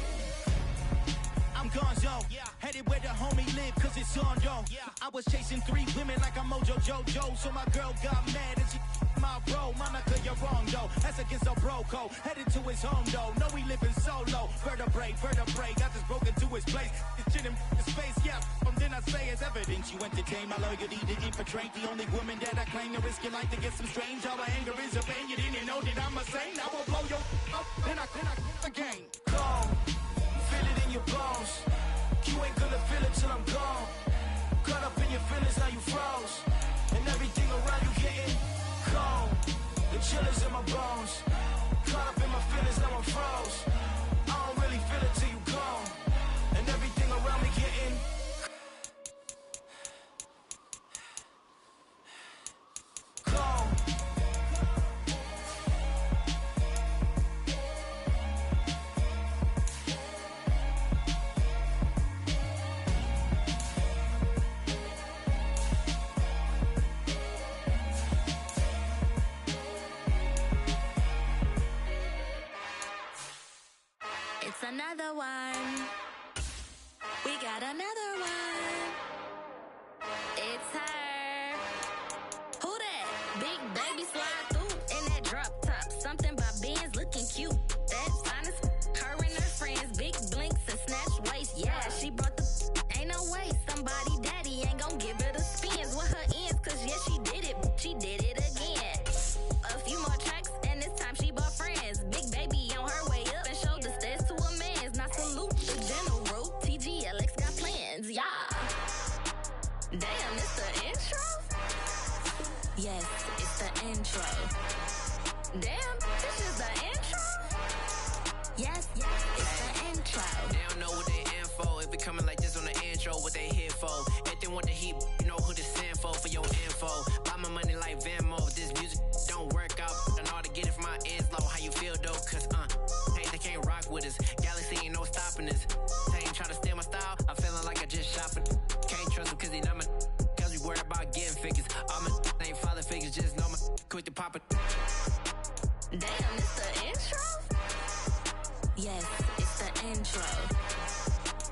I'm gonzo, headed where the homie live, cause it's on, yo. I was chasing 3 women like I'm Mojo Jojo, so my girl got mad and she my bro. Monica, you're wrong, though. That's against a bro code. Headed to his home, though. No, we living solo. Vertebrae, got this broken to his place. This shit in his face, yeah. Then I say it's evidence you entertain my loyalty to infiltrate. The only woman that I claim to risk your life to get some strange. All my anger is a pain. You didn't know that I'm a saint. I will blow your up, then I again. Cold. Feel it in your bones. You ain't gonna feel it till I'm gone. Caught up in your feelings, now you froze. And everything around you getting cold. The chill is in my bones. Caught up in my feelings, now I'm froze. I don't really feel it till you gone. And everything around me getting cold. It's another one. We got another one. It's her. Who that? Big baby slide through in that drop top. Something by Benz looking cute. That's honest. Her and her friends, big blinks and snatch waist. Yeah, she brought the. Ain't no way. Somebody daddy ain't gon' give her the spins with her ends. Cause yeah, she did it. She did it again. A few more tracks and this time she bought friends. Big baby on her way up and showed the stairs to a man's. Not salute the general. TGLX got plans, yeah. Damn, it's the intro? Yes, it's the intro. Damn, this is the intro? Yes, it's the intro. They don't know what they in for. If it coming like this on the intro, what they here for? If they want the heat, you know who to send for your info. Buy my money like Venmo. If this music don't work out, I know how to get it from my ends low. How you feel though? Cause hey, they can't rock with us. Galaxy ain't no stopping us. They ain't trying to steal my style. I'm feeling like I just shot for. Can't trust them cause they not my. Cause we worried about getting figures. All my ain't father figures, just know my quick to pop it. Damn, it's the intro? Yes, it's the intro.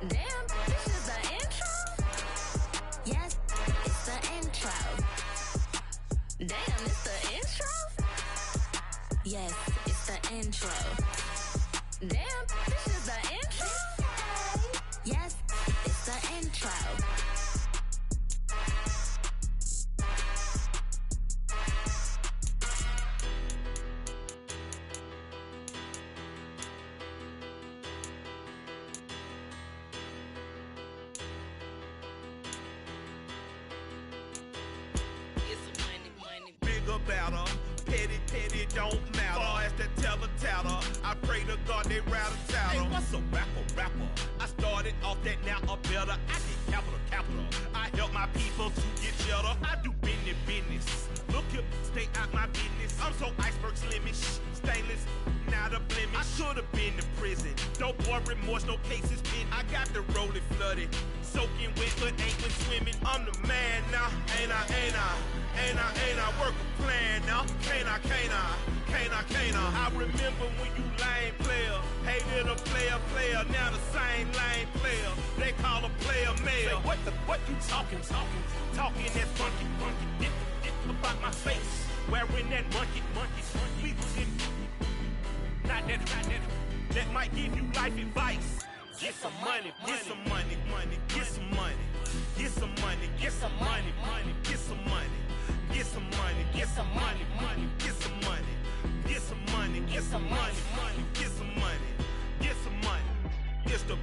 Damn, this is the intro? Yes, it's the intro. Damn, it's the intro? Yes, it's the intro. Damn, this is the intro? Yes, it's the intro. Big about her, petty, don't matter. Far as that teller, I pray to God they rattle tattle. Hey, what's a rapper? I started off that, now a better. I get capital. I help my people to get cheddar. I do business. Look here, stay out my business. I'm so iceberg slimish, stainless, not a blemish. I should've been to prison. No boy remorse, no cases pinned. I got the rolling flooded, soaking wet, but ain't been swimming. I'm the man now, ain't I? Work a plan now, can't I? I remember when you lame player, hated a player, now the same lame player. They call a player mayor. Say, what you talking that funky, dip about my face, wearing that monkey. We not that might give you life advice. Get some money, get some money, get some money, get some money, get some money, get some money, get some money, get some money, get some money, get some money, get some money, get some money, get some money. It's the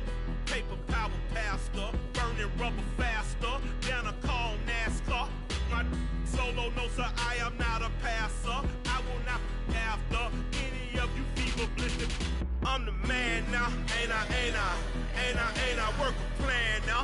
paper power pastor, burning rubber faster than a call NASCAR. My solo, no sir, I am not a passer. I will not after any of you fever blistered. I'm the man now, ain't I? Work a plan now,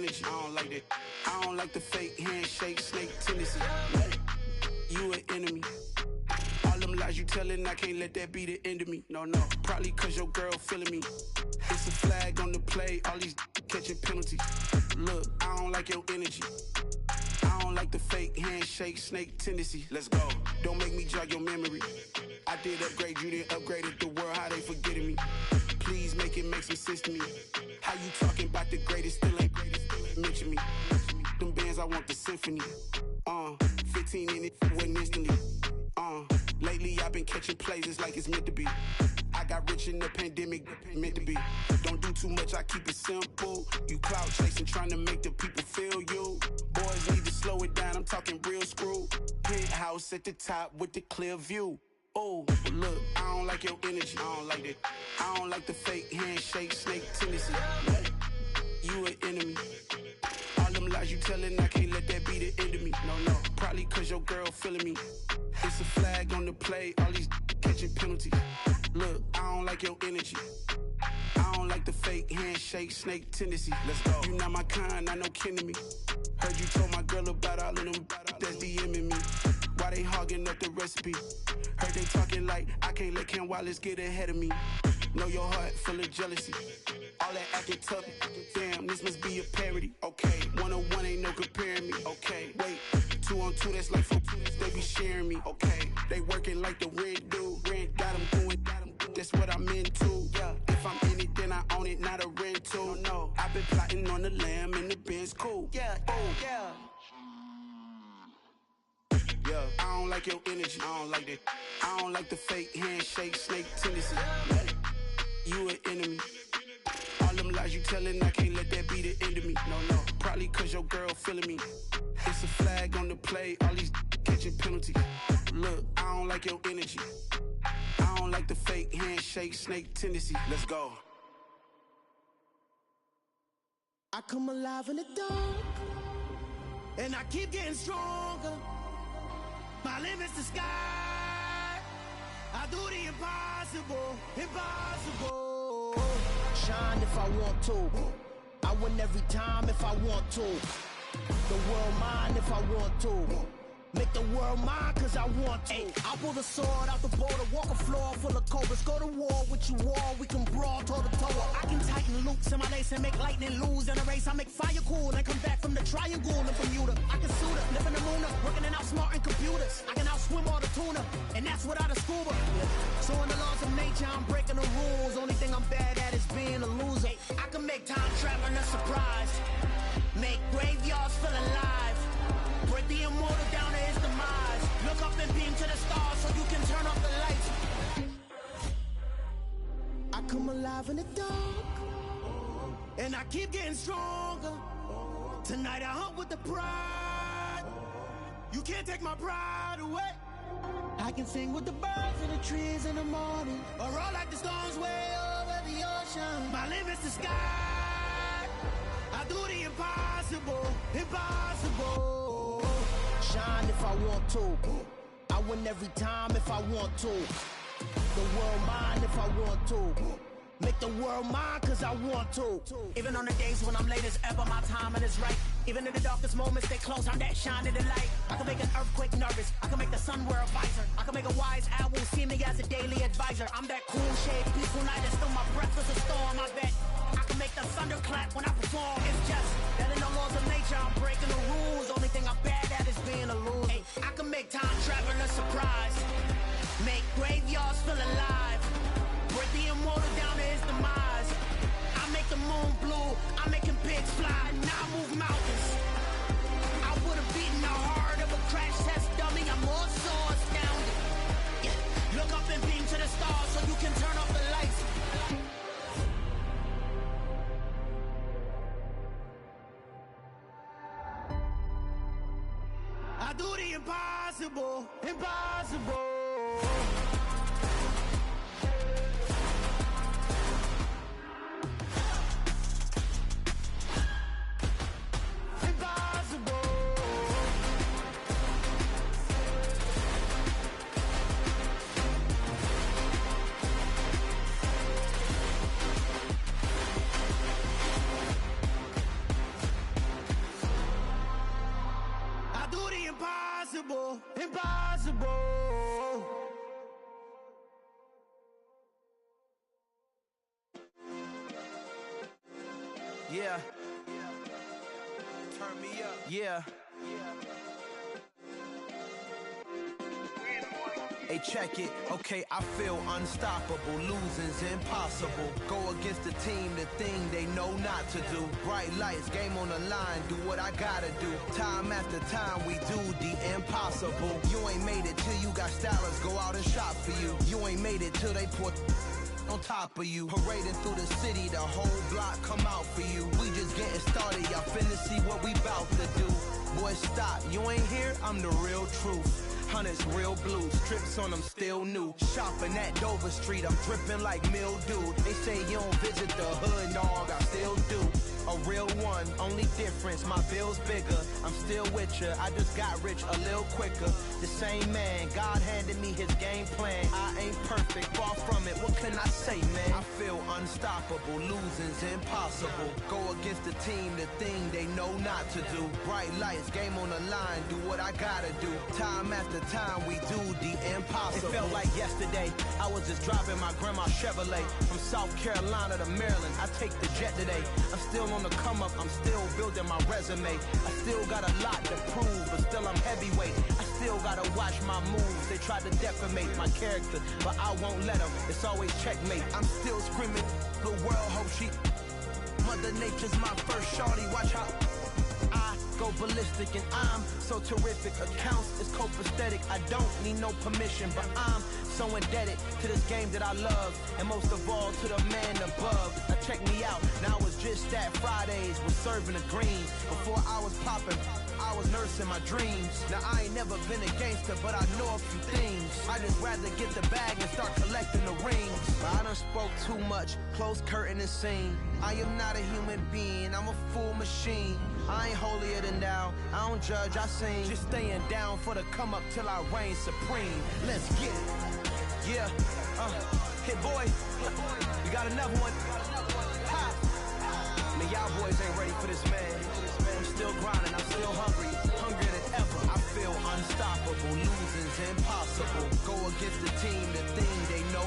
energy. I don't like that. I don't like the fake handshake, snake tendency. You an enemy. All them lies you telling, I can't let that be the end of me. No, probably cause your girl feeling me. It's a flag on the play, all these catching penalties. Look, I don't like your energy. I don't like the fake handshake, snake tendency. Let's go. Don't make me jog your memory. I did upgrade, you didn't upgrade it. The world, how they forgetting me. Please make some sense to me. How you talking about the greatest, still ain't greatest, mention me. Them bands, I want the symphony. 15 in it, wasn't instantly. Lately I've been catching plays, it's like it's meant to be. I got rich in the pandemic, meant to be. Don't do too much, I keep it simple. You clout chasing, trying to make the people feel you. Boys need to slow it down, I'm talking real screw. Penthouse at the top with the clear view. Oh, look, I don't like your energy, I don't like that. I don't like the fake handshake, snake tendency. You an enemy. All them lies you telling, I can't let that be the end of me. No, probably cause your girl feeling me. It's a flag on the play, all these catching penalties. Look, I don't like your energy. I don't like the fake handshake, snake tendency. Let's go. You not my kind, not no kin to me. Heard you told my girl about all of them that's DMing me. Why they hogging up the recipe? Heard they talking like I can't let Ken Wallace get ahead of me. Know your heart full of jealousy. All that acting tough, damn, this must be a parody. Okay, 1-on-1 ain't no comparing me. Okay, wait, 2-on-2, that's like 4, they be sharing me. Okay, they working like the rent do. Rent got them doing, that's what I'm into. Yeah, if I'm in it, then I own it, not a rental. No, I've been plotting on the lamb and the Benz cool. Yeah, yeah. I don't like your energy, I don't like that. I don't like the fake handshake, snake tendency. You an enemy. All them lies you telling, I can't let that be the end of me. No, probably cause your girl feeling me. It's a flag on the play, all these catching penalties. Look, I don't like your energy. I don't like the fake handshake, snake tendency. Let's go. I come alive in the dark, and I keep getting stronger. My limit's the sky. I do the impossible, impossible. Shine if I want to. I win every time if I want to. The world mine if I want to. Make the world mine cause I want to. I pull the sword out the border, walk a floor full of cobras. Go to war with you all, we can brawl toe to toe. I can tighten loops in my lace and make lightning lose in a race. I make fire cool and come back from the triangle in Bermuda. I can suit it, live in the moon, working and outsmarting computers. I can outswim all the tuna, and that's without a scuba. So in the laws of nature, I'm breaking the rules. Only thing I'm bad at is being a loser. I can make time traveling a surprise, make graveyards feel alive, break the immortal down to his demise. Look up and beam to the stars so you can turn off the lights. I come alive in the dark, and I keep getting stronger. Tonight I hunt with the pride. You can't take my pride away. I can sing with the birds and the trees in the morning, or roll like the storms way over the ocean. My limit's the sky. I do the impossible, impossible. Shine if I want to. I win every time if I want to. The world mine if I want to. Make the world mine cause I want to. Even on the days when I'm late as ever, my timing is right. Even in the darkest moments, they close, I'm that shining the light. I can make an earthquake nervous, I can make the sun wear a visor. I can make a wise owl see me as a daily advisor. I'm that cool shade, peaceful night, and still my breath is a storm. I bet I can make the thunder clap when I perform. It's just that in the laws of nature, I'm breaking the rules. Only thing I'm bad at is being a loser. Hey, I can make time travel a surprise, make graveyards feel alive, break the immortal down to his demise. I make the moon blue, I'm making pigs fly, and I move mountains. I would've beaten the heart of a crash test dummy. I'm more so astounded. Yeah. Look up and beam to the stars so you can turn off the lights. I do the impossible, impossible. Yeah. Turn me up. Yeah. Hey, check it. Okay, I feel unstoppable. Losing's impossible. Go against the team, the thing they know not to do. Bright lights, game on the line. Do what I gotta do. Time after time, we do the impossible. You ain't made it till you got stylists go out and shop for you. You ain't made it till they put on top of you. Parading through the city, the whole block come out for you. We just getting started, y'all finna see what we bout to do. Boy, stop, you ain't here, I'm the real truth. Hunters, real blue, strips on them still new. Shopping at Dover Street, I'm dripping like mildew. They say you don't visit the hood, dog, I still do. A real one, only difference, my bill's bigger. I'm still with ya, I just got rich a little quicker. The same man, God handed me his game plan. I ain't perfect, far from it, what can I say, man? I feel unstoppable, losing's impossible. Go against the team, the thing they know not to do. Bright lights, game on the line, do what I gotta do. Time after time, we do the impossible. It felt like yesterday, I was just driving my grandma's Chevrolet. From South Carolina to Maryland, I take the jet today. I'm still on the come up, I'm still building my resume. I still got a lot to prove, but still I'm heavyweight. I still gotta watch my moves. They tried to defamate my character, but I won't let them. It's always checkmate. I'm still screaming, the world hope she. Mother Nature's my first shorty, watch how I go ballistic and I'm so terrific. Accounts is copacetic, I don't need no permission, but I'm so indebted to this game that I love, and most of all to the man above. Now check me out, now it's just that Fridays was serving the greens. Before I was popping, I was nursing my dreams. Now I ain't never been a gangster, but I know a few things. I just rather get the bag and start collecting the rings. But I done spoke too much, close curtain and scene. I am not a human being, I'm a full machine. I ain't holier than thou, I don't judge, I sing. Just staying down for the come up till I reign supreme. Let's get it. Yeah, hit boy, we got another one. Ha! Man, y'all boys ain't ready for this, man. I'm still grinding, I'm still hungry, hungrier than ever. I feel unstoppable, losing's impossible. Go against the team, the thing they know